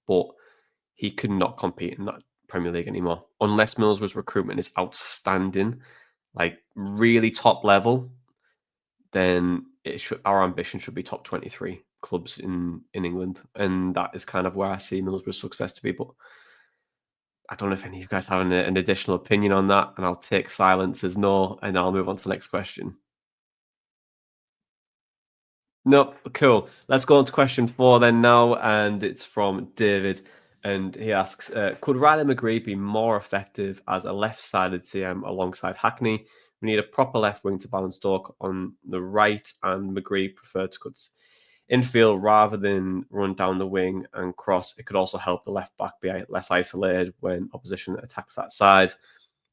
but he could not compete in that Premier League anymore unless Middlesbrough's recruitment is outstanding, like really top level. Then our ambition should be top 23 clubs in England, and that is kind of where I see Middlesbrough's success to be. But I don't know if any of you guys have an additional opinion on that, and I'll take silence as no, and I'll move on to the next question. Nope, cool. Let's go on to question 4 then now, and it's from David, and he asks, could Riley McGree be more effective as a left-sided CM alongside Hackney? We need a proper left wing to balance Stoke on the right, and McGree preferred to cut infield rather than run down the wing and cross. It could also help the left back be less isolated when opposition attacks that side.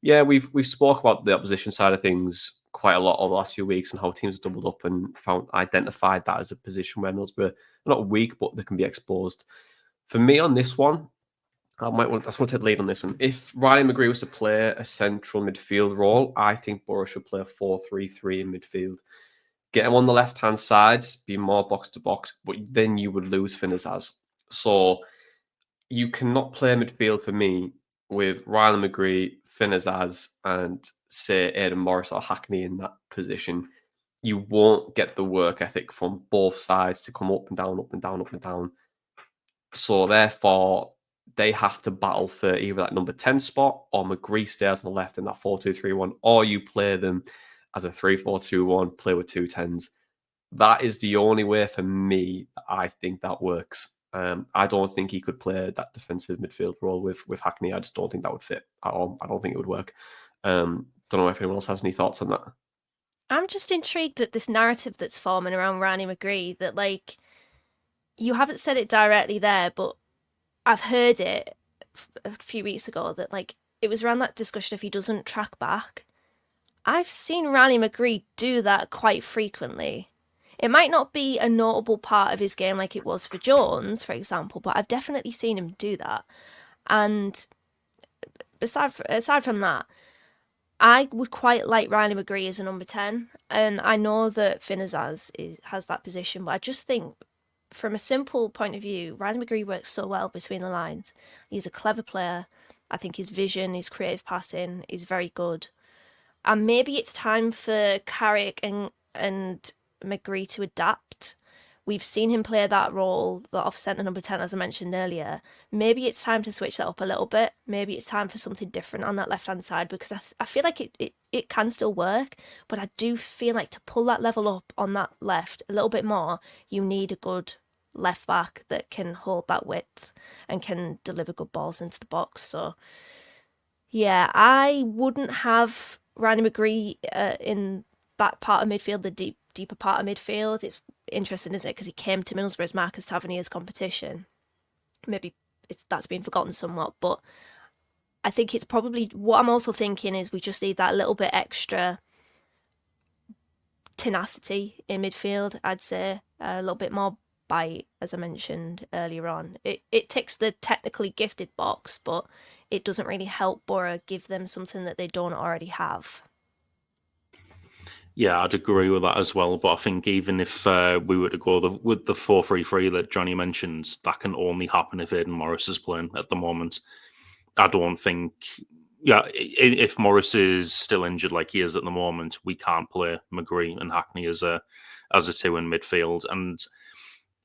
Yeah, we've spoke about the opposition side of things quite a lot over the last few weeks and how teams have doubled up and identified that as a position where Middlesbrough are not weak, but they can be exposed. For me on this one, I just want to take the lead on this one. If Riley McGree was to play a central midfield role, I think Boro should play a 4-3-3 in midfield. Get him on the left-hand side, be more box-to-box, but then you would lose Finnazaz. So you cannot play midfield for me with Riley McGree, Finnazaz, and say Aidan Morris or Hackney in that position. You won't get the work ethic from both sides to come up and down, up and down, up and down. So therefore, they have to battle for either that number 10 spot or McGree stays on the left in that 4-2-3-1, or you play them as a 3-4-2-1, play with 2 10s. That is the only way for me I think that works. I don't think he could play that defensive midfield role with Hackney. I just don't think that would fit at all. I don't think it would work. Don't know if anyone else has any thoughts on that. I'm just intrigued at this narrative that's forming around Riley McGree that, like, you haven't said it directly there, but I've heard it a few weeks ago that, like, it was around that discussion if he doesn't track back. I've seen Riley McGree do that quite frequently. It might not be a notable part of his game like it was for Jones, for example, but I've definitely seen him do that. And aside from that, I would quite like Riley McGree as a number 10. And I know that Finnazaz has that position, but I just think from a simple point of view, Riley McGree works so well between the lines. He's a clever player. I think his vision, his creative passing is very good. And maybe it's time for Carrick and McGree to adapt. We've seen him play that role, the off-centre number 10, as I mentioned earlier. Maybe it's time to switch that up a little bit. Maybe it's time for something different on that left-hand side, because I feel like it can still work, but I do feel like to pull that level up on that left a little bit more, you need a good left back that can hold that width and can deliver good balls into the box. So, yeah, I wouldn't have Riley McGree in that part of midfield, the deeper part of midfield. It's interesting, isn't it? Because he came to Middlesbrough as Marcus Tavernier's competition. Maybe that's been forgotten somewhat, but I think it's probably what I'm also thinking is we just need that little bit extra tenacity in midfield. I'd say a little bit more bite, as I mentioned earlier on. It ticks the technically gifted box, but it doesn't really help Boro give them something that they don't already have. Yeah, I'd agree with that as well. But I think even if we were to go with the 4-3-3 that Johnny mentions, that can only happen if Aidan Morris is playing at the moment. I don't think... Yeah, if Morris is still injured like he is at the moment, we can't play McGree and Hackney as a two in midfield. And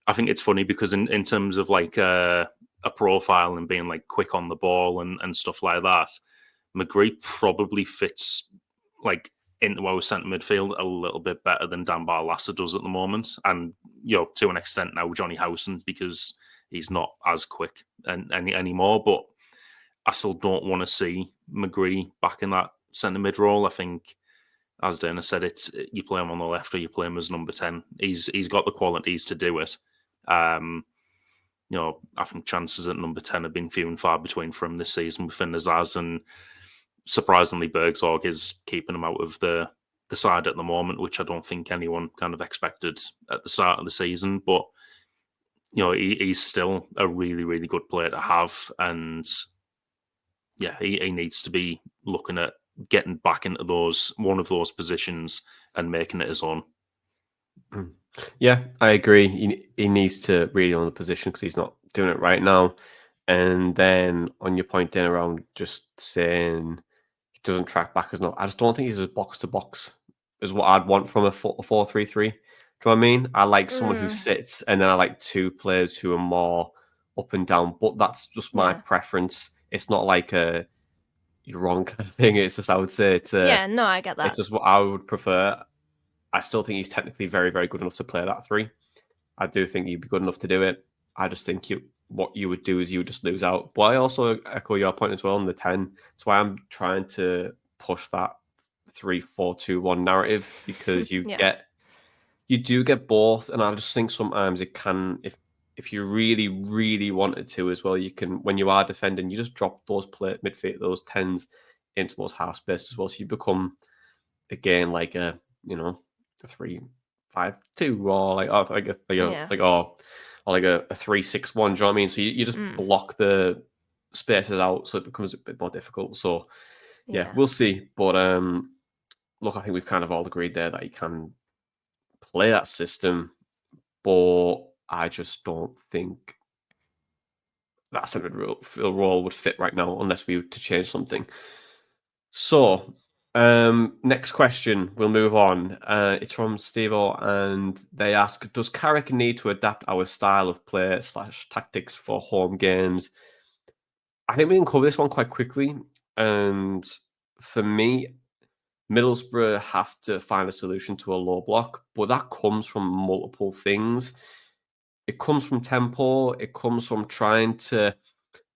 I think it's funny because in terms of like a profile and being like quick on the ball and stuff like that, McGree probably fits like into our centre midfield a little bit better than Dan Barlaser does at the moment, and to an extent now Johnny Howson, because he's not as quick anymore. But I still don't want to see McGree back in that centre mid role. I think, as Dana said, it's you play him on the left or you play him as number 10. He's got the qualities to do it. I think chances at number 10 have been few and far between for him this season with Finn Azaz, and surprisingly, Bergsorg is keeping him out of the side at the moment, which I don't think anyone kind of expected at the start of the season. But he's still a really, really good player to have, and he needs to be looking at getting back into one of those positions and making it his own. Yeah, I agree. He needs to really own the position because he's not doing it right now. And then on your point then around just saying he doesn't track back as not, I just don't think he's as box to box as what I'd want from a 4-3-3. Do you know what I mean? I like someone who sits, and then I like two players who are more up and down. But that's just my preference. It's not like you're wrong kind of thing. It's just, I would say it's no, I get that. It's just what I would prefer. I still think he's technically very, very good enough to play that 3. I do think he'd be good enough to do it. I just think what you would do is you would just lose out. But I also echo your point as well on the 10. That's why I'm trying to push that 3-4-2-1 narrative, because you do get both. And I just think sometimes it can, if you really, really wanted to as well, you can, when you are defending, you just drop those midfield, those 10s into those half spaces as well. So you become, again, like a 3-5-2 or like a 3-6-1. Do you know what I mean? So you just block the spaces out, so it becomes a bit more difficult. So we'll see. But look, I think we've kind of all agreed there that he can play that system, but I just don't think that centre role would fit right now unless we were to change something. So next question, we'll move on. It's from Steve-O, and they ask, does Carrick need to adapt our style of play / tactics for home games? I think we can cover this one quite quickly. And for me, Middlesbrough have to find a solution to a low block, but that comes from multiple things. It comes from tempo. It comes from trying to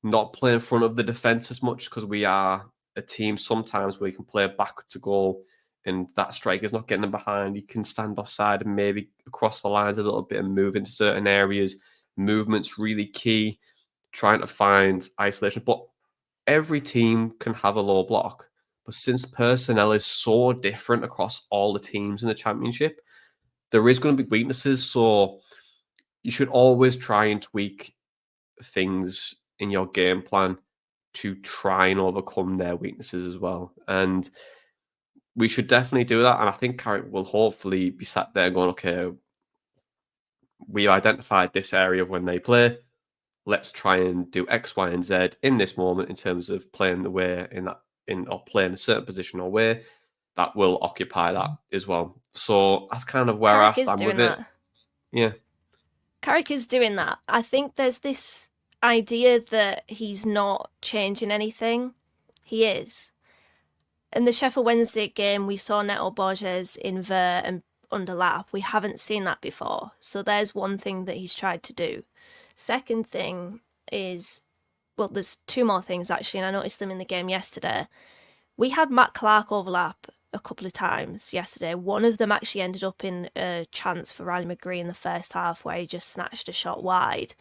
not play in front of the defence as much, because we are a team sometimes where you can play back to goal and that striker's not getting them behind. You can stand offside and maybe across the lines a little bit and move into certain areas. Movement's really key, trying to find isolation. But every team can have a low block. But since personnel is so different across all the teams in the Championship, there is going to be weaknesses. So you should always try and tweak things in your game plan to try and overcome their weaknesses as well. And we should definitely do that. And I think Carrick will hopefully be sat there going, okay, we identified this area when they play. Let's try and do X, Y, and Z in this moment in terms of playing the way or playing a certain position or way that will occupy that as well. So that's kind of where I stand with it. Yeah. Carrick is doing that. I think there's this idea that he's not changing anything. He is. In the Sheffield Wednesday game, we saw Neto Borges invert and underlap. We haven't seen that before. So there's one thing that he's tried to do. Second thing is, well, there's two more things actually, and I noticed them in the game yesterday. We had Matt Clark overlap a couple of times yesterday. One of them actually ended up in a chance for Riley McGree in the first half where he just snatched a shot wide.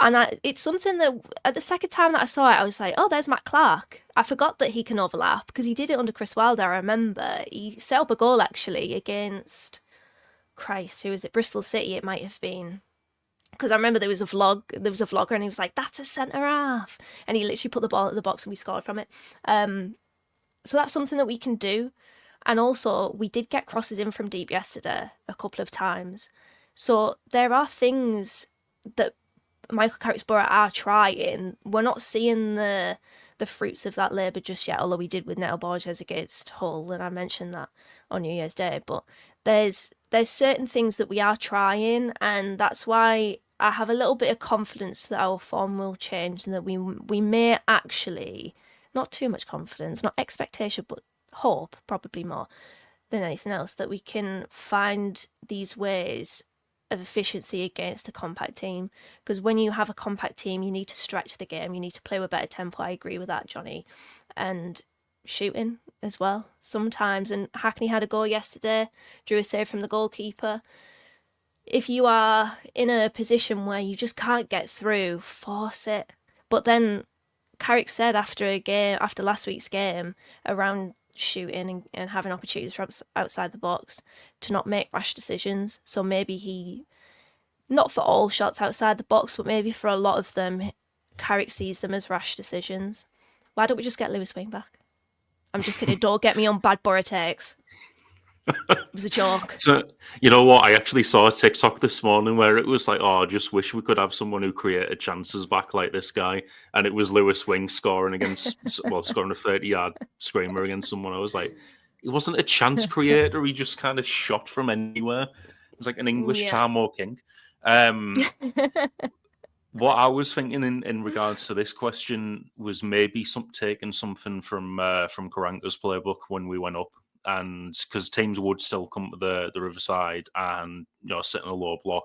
And it's something that, at the second time that I saw it, I was like, oh, there's Matt Clark. I forgot that he can overlap, because he did it under Chris Wilder, I remember. He set up a goal, actually, against, who was it? Bristol City, it might have been. Because I remember there was a vlogger, and he was like, that's a centre-half. And he literally put the ball at the box, and we scored from it. So that's something that we can do. And also, we did get crosses in from deep yesterday a couple of times. So there are things that Michael Carrick's Boro are trying. We're not seeing the fruits of that labour just yet, although we did with Neto Borges against Hull, and I mentioned that on New Year's Day. But there's certain things that we are trying, and that's why I have a little bit of confidence that our form will change and that we may actually, not too much confidence, not expectation, but hope, probably more than anything else, that we can find these ways of efficiency against a compact team. Because when you have a compact team, you need to stretch the game, you need to play with better tempo. I agree with that, Johnny. And shooting as well sometimes. And Hackney had a goal yesterday, drew a save from the goalkeeper. If you are in a position where you just can't get through, force it. But then Carrick said after last week's game, around shooting and having opportunities from outside the box, to not make rash decisions. So maybe he, not for all shots outside the box, but maybe for a lot of them, Carrick sees them as rash decisions. Why don't we just get Lewis Wing back? I'm just kidding. Don't get me on bad Boro takes. It was a joke. So, you know what? I actually saw a TikTok this morning where it was like, oh, I just wish we could have someone who created chances back like this guy. And it was Lewis Wing scoring a 30-yard screamer against someone. I was like, he wasn't a chance creator. He just kind of shot from anywhere. It was like an English Tamor King. What I was thinking in regards to this question was maybe taking something from Karanka's playbook when we went up. And because teams would still come to the Riverside and sit in a low block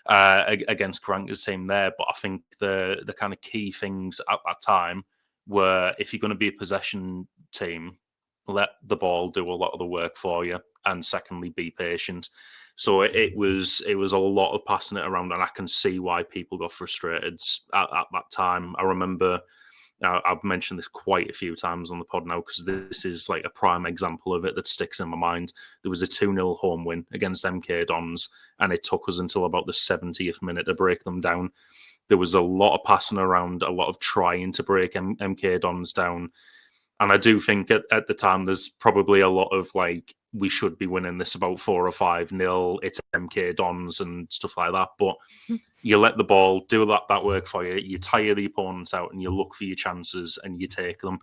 against Karanka's team there, but I think the kind of key things at that time were, if you're going to be a possession team, let the ball do a lot of the work for you, and secondly, be patient. So it was a lot of passing it around, and I can see why people got frustrated at that time. I remember. Now, I've mentioned this quite a few times on the pod now because this is like a prime example of it that sticks in my mind. There was a 2-0 home win against MK Dons, and it took us until about the 70th minute to break them down. There was a lot of passing around, a lot of trying to break MK Dons down. And I do think at the time there's probably a lot of like, we should be winning this about 4 or 5-0. It's MK Dons and stuff like that. But you let the ball do that work for you. You tire the opponents out and you look for your chances and you take them.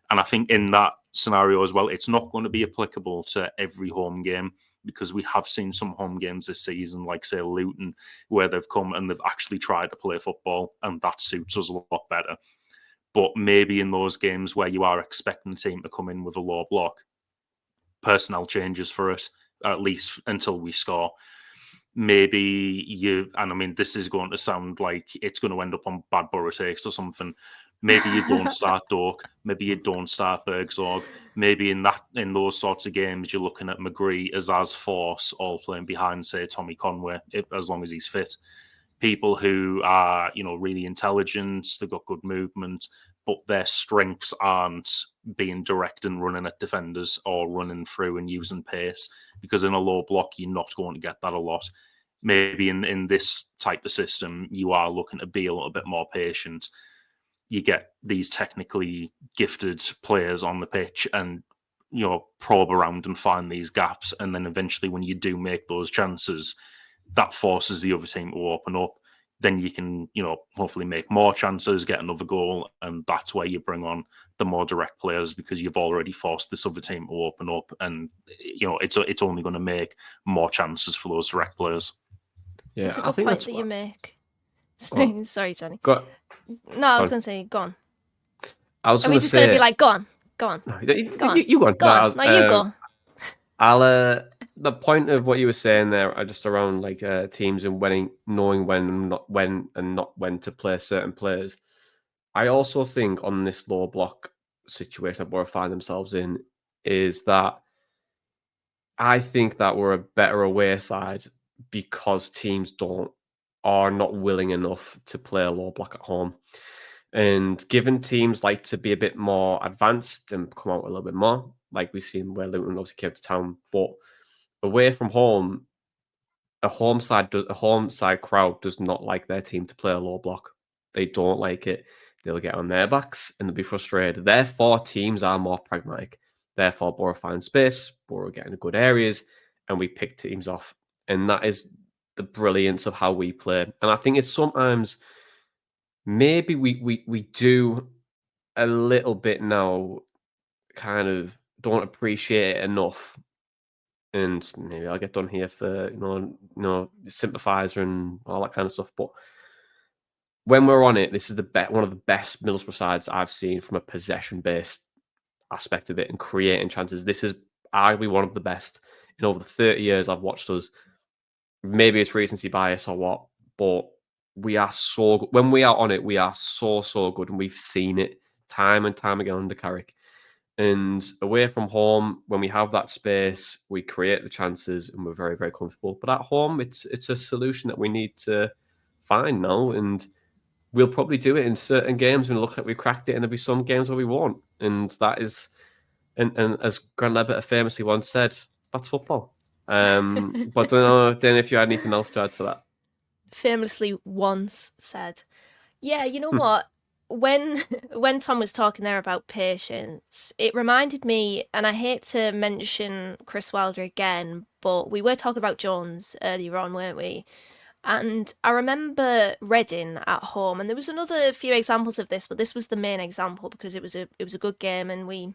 And I think in that scenario as well, it's not going to be applicable to every home game, because we have seen some home games this season, like say Luton, where they've come and they've actually tried to play football, and that suits us a lot better. But maybe in those games where you are expecting the team to come in with a low block, personnel changes for us, at least until we score. Maybe and I mean, this is going to sound like it's going to end up on bad Boro takes or something. Maybe you don't start Dork. Maybe you don't start Bergsorg. Maybe in those sorts of games, you're looking at McGree, as Force, all playing behind, say, Tommy Conway, as long as he's fit. People who are, really intelligent, they've got good movement, but their strengths aren't being direct and running at defenders or running through and using pace, because in a low block, you're not going to get that a lot. Maybe in this type of system, you are looking to be a little bit more patient. You get these technically gifted players on the pitch and, probe around and find these gaps. And then eventually when you do make those chances, that forces the other team to open up. Then you can, hopefully make more chances, get another goal, and that's where you bring on the more direct players, because you've already forced this other team to open up, and it's only going to make more chances for those direct players. Yeah, it's a good point that you make. Sorry, Johnny. No, I was going to say, go on. I was going to say, just going to be like, go on. No, you go on. Go on. No, you go. The point of what you were saying there are just around like teams and knowing when and not when to play certain players. I also think on this low block situation that Boro find themselves in is that I think that we're a better away side because teams are not willing enough to play a low block at home. And given teams like to be a bit more advanced and come out a little bit more, like we've seen where Luton obviously came to town, but away from home, a home side crowd does not like their team to play a low block. They don't like it. They'll get on their backs and they'll be frustrated. Therefore, teams are more pragmatic. Therefore, Boro find space, Boro get into good areas, and we pick teams off. And that is the brilliance of how we play. And I think it's sometimes maybe we do a little bit now, kind of don't appreciate it enough. and maybe I'll get done here for sympathiser and all that kind of stuff. But when we're on it, this is one of the best Middlesbrough sides I've seen from a possession-based aspect of it and creating chances. This is arguably one of the best in over the 30 years I've watched us. Maybe it's recency bias or what, but we are so good. When we are on it, we are so good, and we've seen it time and time again under Carrick. And away from home, when we have that space, we create the chances and we're very, very comfortable. But at home, it's a solution that we need to find now. And we'll probably do it in certain games and look like we cracked it, and there'll be some games where we won't. And that is, and as Grant Levitt famously once said, that's football. But I don't know, Dan, if you had anything else to add to that. Famously once said. Yeah, you know what? When Tom was talking there about patience, it reminded me, and I hate to mention Chris Wilder again, but we were talking about Jones earlier on, weren't we? And I remember Reading at home, and there was another few examples of this, but this was the main example because it was a good game, and we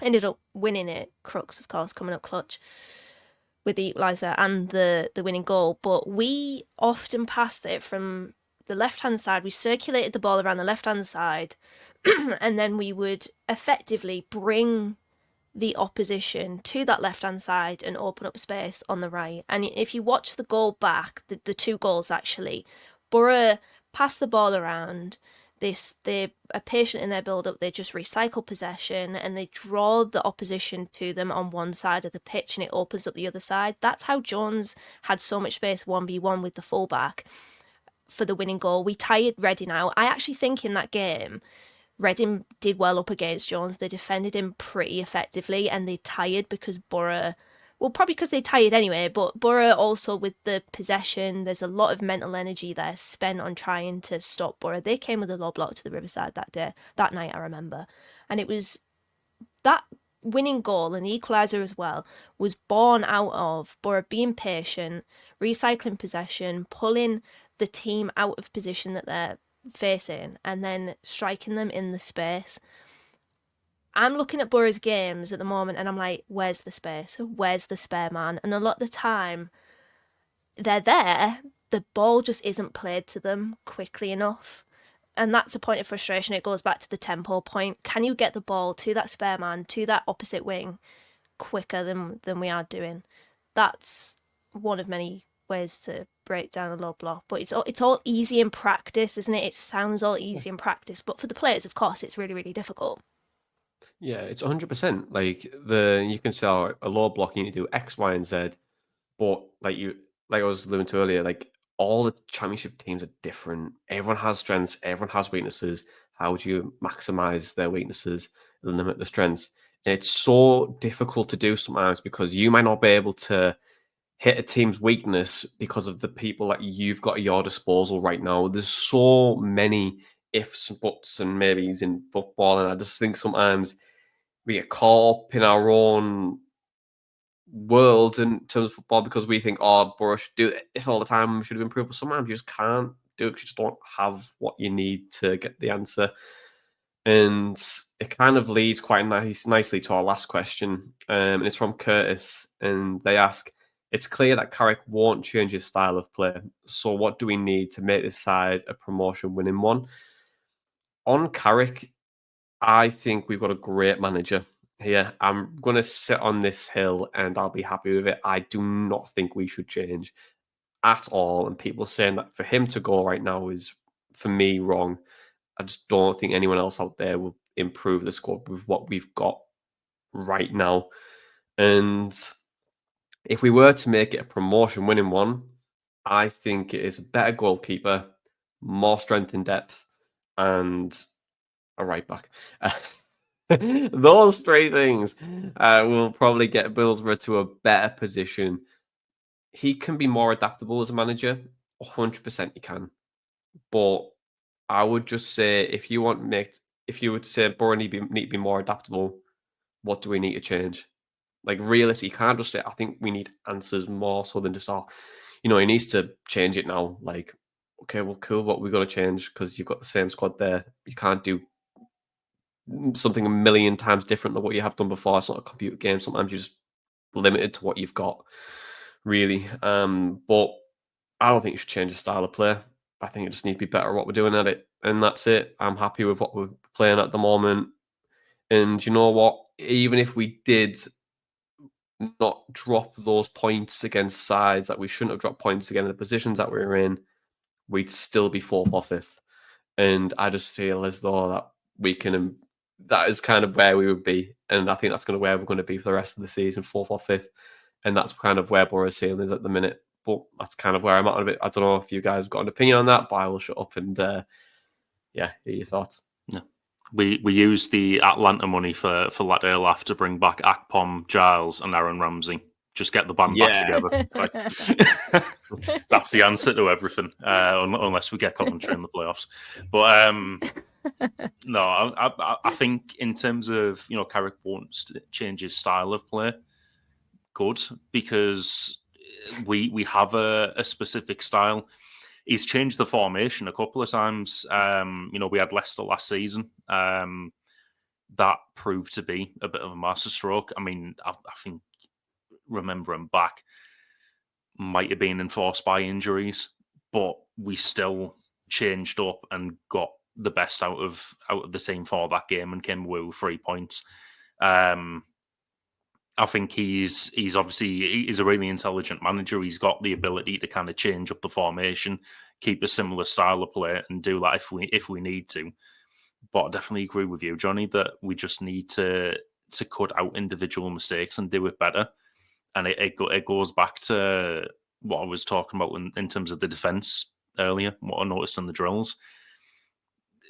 ended up winning it. Crooks, of course, coming up clutch with the equaliser and the winning goal. But we often passed it from the left-hand side. We circulated the ball around the left-hand side, and then we would effectively bring the opposition to that left-hand side and open up space on the right. And if you watch the goal back, the two goals actually, Boro pass the ball around. They are patient in their build-up. They just recycle possession and they draw the opposition to them on one side of the pitch, and it opens up the other side. That's how Jones had so much space 1v1 with the fullback for the winning goal. We tired Reading out. I actually think in that game, Reading did well up against Jones. They defended him pretty effectively, and they tired because Boro... Well, probably because they tired anyway, but Boro also with the possession, there's a lot of mental energy there spent on trying to stop Boro. They came with a low block to the Riverside that night, I remember. And it was that winning goal and the equaliser as well was born out of Boro being patient, recycling possession, pulling the team out of position that they're facing, and then striking them in the space. I'm looking at Boro's games at the moment and I'm like, where's the space? Where's the spare man? And a lot of the time, they're there, the ball just isn't played to them quickly enough. And that's a point of frustration. It goes back to the tempo point. Can you get the ball to that spare man, to that opposite wing, quicker than we are doing? That's one of many ways to break down a low block. But it's all easy in practice, isn't it? It sounds all easy in practice. But for the players, of course, it's really, really difficult. Yeah, it's 100%. Like you can sell a low block, you need to do X, Y, and Z. But like I was alluding to earlier, like all the championship teams are different. Everyone has strengths, everyone has weaknesses. How do you maximize their weaknesses and limit the strengths? And it's so difficult to do sometimes because you might not be able to hit a team's weakness because of the people that you've got at your disposal right now. There's so many ifs and buts and maybes in football, and I just think sometimes we get caught up in our own world in terms of football because we think, oh, Boro should do this all the time, we should have improved. But sometimes you just can't do it because you just don't have what you need to get the answer. And it kind of leads quite nicely to our last question. And it's from Curtis. And they ask, it's clear that Carrick won't change his style of play. So what do we need to make this side a promotion-winning one? On Carrick, I think we've got a great manager here. I'm going to sit on this hill and I'll be happy with it. I do not think we should change at all. And people saying that for him to go right now is, for me, wrong. I just don't think anyone else out there will improve the squad with what we've got right now. And if we were to make it a promotion-winning one, I think it is a better goalkeeper, more strength in depth, and a right back. Those three things will probably get Middlesbrough to a better position. He can be more adaptable as a manager. 100% he can. But I would just say if you would say Boro need to be more adaptable, what do we need to change? Like realistically, you can't just say, I think we need answers more so than just, he needs to change it now. Like, okay, well, cool, what we got to change because you've got the same squad there. You can't do something a million times different than what you have done before. It's not a computer game. Sometimes you just limited to what you've got, really. But I don't think you should change the style of play. I think it just needs to be better at what we're doing at it. And that's it. I'm happy with what we're playing at the moment. And you know what? Even if we did not drop those points against sides that we shouldn't have dropped points against the positions that we were in, we'd still be 4th or 5th. And I just feel as though that we can, that is kind of where we would be. And I think that's kind of where we're going to be for the rest of the season, 4th or 5th. And that's kind of where Boro's ceiling is at the minute. But that's kind of where I'm at a bit. I don't know if you guys have got an opinion on that, but I will shut up and, hear your thoughts. Yeah. We use the Atlanta money for Latte to bring back Akpom, Giles, and Aaron Ramsey. Just get the band back together. That's the answer to everything, unless we get Coventry in the playoffs. But no, I think in terms of Carrick wants to change his style of play, good, because we have a specific style. He's changed the formation a couple of times. We had Leicester last season. That proved to be a bit of a masterstroke. I mean, I think remembering back, might have been enforced by injuries, but we still changed up and got the best out of the team for that game and came away with 3 points. I think he's a really intelligent manager. He's got the ability to kind of change up the formation, keep a similar style of play, and do that if we need to. But I definitely agree with you, Johnny, that we just need to cut out individual mistakes and do it better. And it goes back to what I was talking about in terms of the defence earlier, what I noticed in the drills.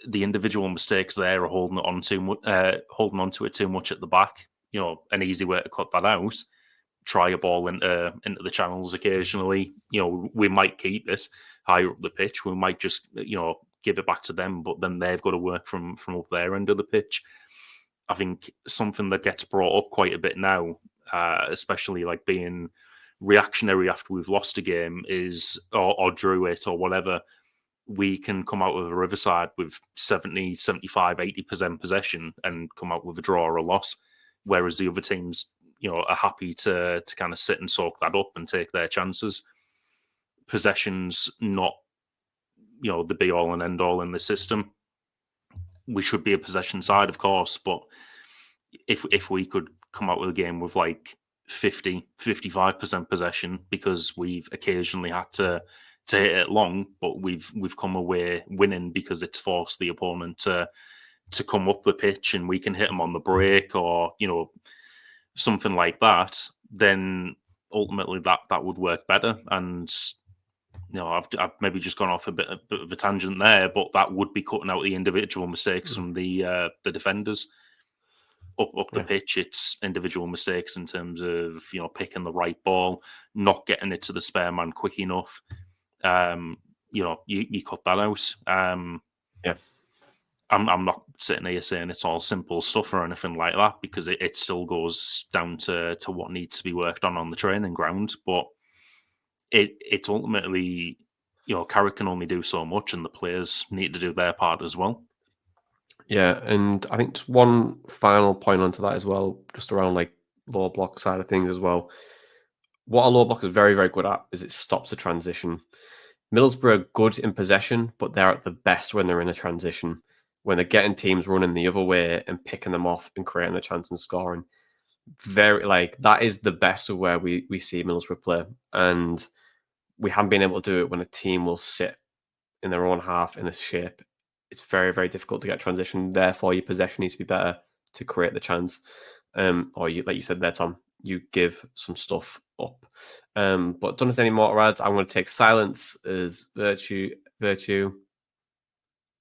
The individual mistakes there are holding on to it too much at the back. An easy way to cut that out, try a ball into the channels occasionally. We might keep it higher up the pitch. We might just, give it back to them, but then they've got to work from up their end of the pitch. I think something that gets brought up quite a bit now, especially like being reactionary after we've lost a game is, or drew it or whatever, we can come out with a Riverside with 70, 75, 80% possession and come out with a draw or a loss. Whereas the other teams, are happy to kind of sit and soak that up and take their chances. Possession's not, the be all and end all in the system. We should be a possession side, of course, but if we could come out with a game with like 50, 55% possession, because we've occasionally had to hit it long, but we've come away winning because it's forced the opponent to come up the pitch and we can hit them on the break or, something like that, then ultimately that would work better. And, I've maybe just gone off a bit of a tangent there, but that would be cutting out the individual mistakes from the defenders. Up the pitch, it's individual mistakes in terms of, picking the right ball, not getting it to the spare man quick enough. You cut that out. I'm not sitting here saying it's all simple stuff or anything like that, because it still goes down to what needs to be worked on the training ground. But it's ultimately, Carrick can only do so much, and the players need to do their part as well. Yeah, and I think just one final point onto that as well, just around like low block side of things as well. What a low block is very, very good at is it stops the transition. Middlesbrough are good in possession, but they're at the best when they're in a transition, when they're getting teams running the other way and picking them off and creating a chance and scoring. That is the best of where we see Middlesbrough play. And we haven't been able to do it when a team will sit in their own half in a shape. It's very, very difficult to get transition. Therefore, your possession needs to be better to create the chance. Or you, like you said there, Tom, you give some stuff up. But don't have any more to add. I'm going to take silence as virtue.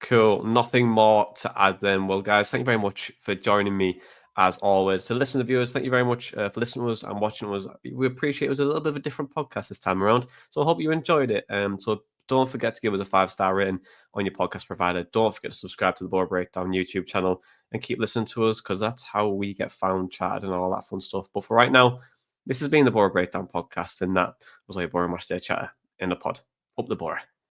Cool. Nothing more to add then. Well, guys, thank you very much for joining me as always. To listen to viewers, thank you very much for listening to us and watching us. We appreciate it. It was a little bit of a different podcast this time around. So I hope you enjoyed it. So don't forget to give us a 5-star rating on your podcast provider. Don't forget to subscribe to the Boro Breakdown YouTube channel and keep listening to us, because that's how we get found, chatted, and all that fun stuff. But for right now, this has been the Boro Breakdown podcast, and that was like Boro Matchday Chatter in the pod. Up the Boro.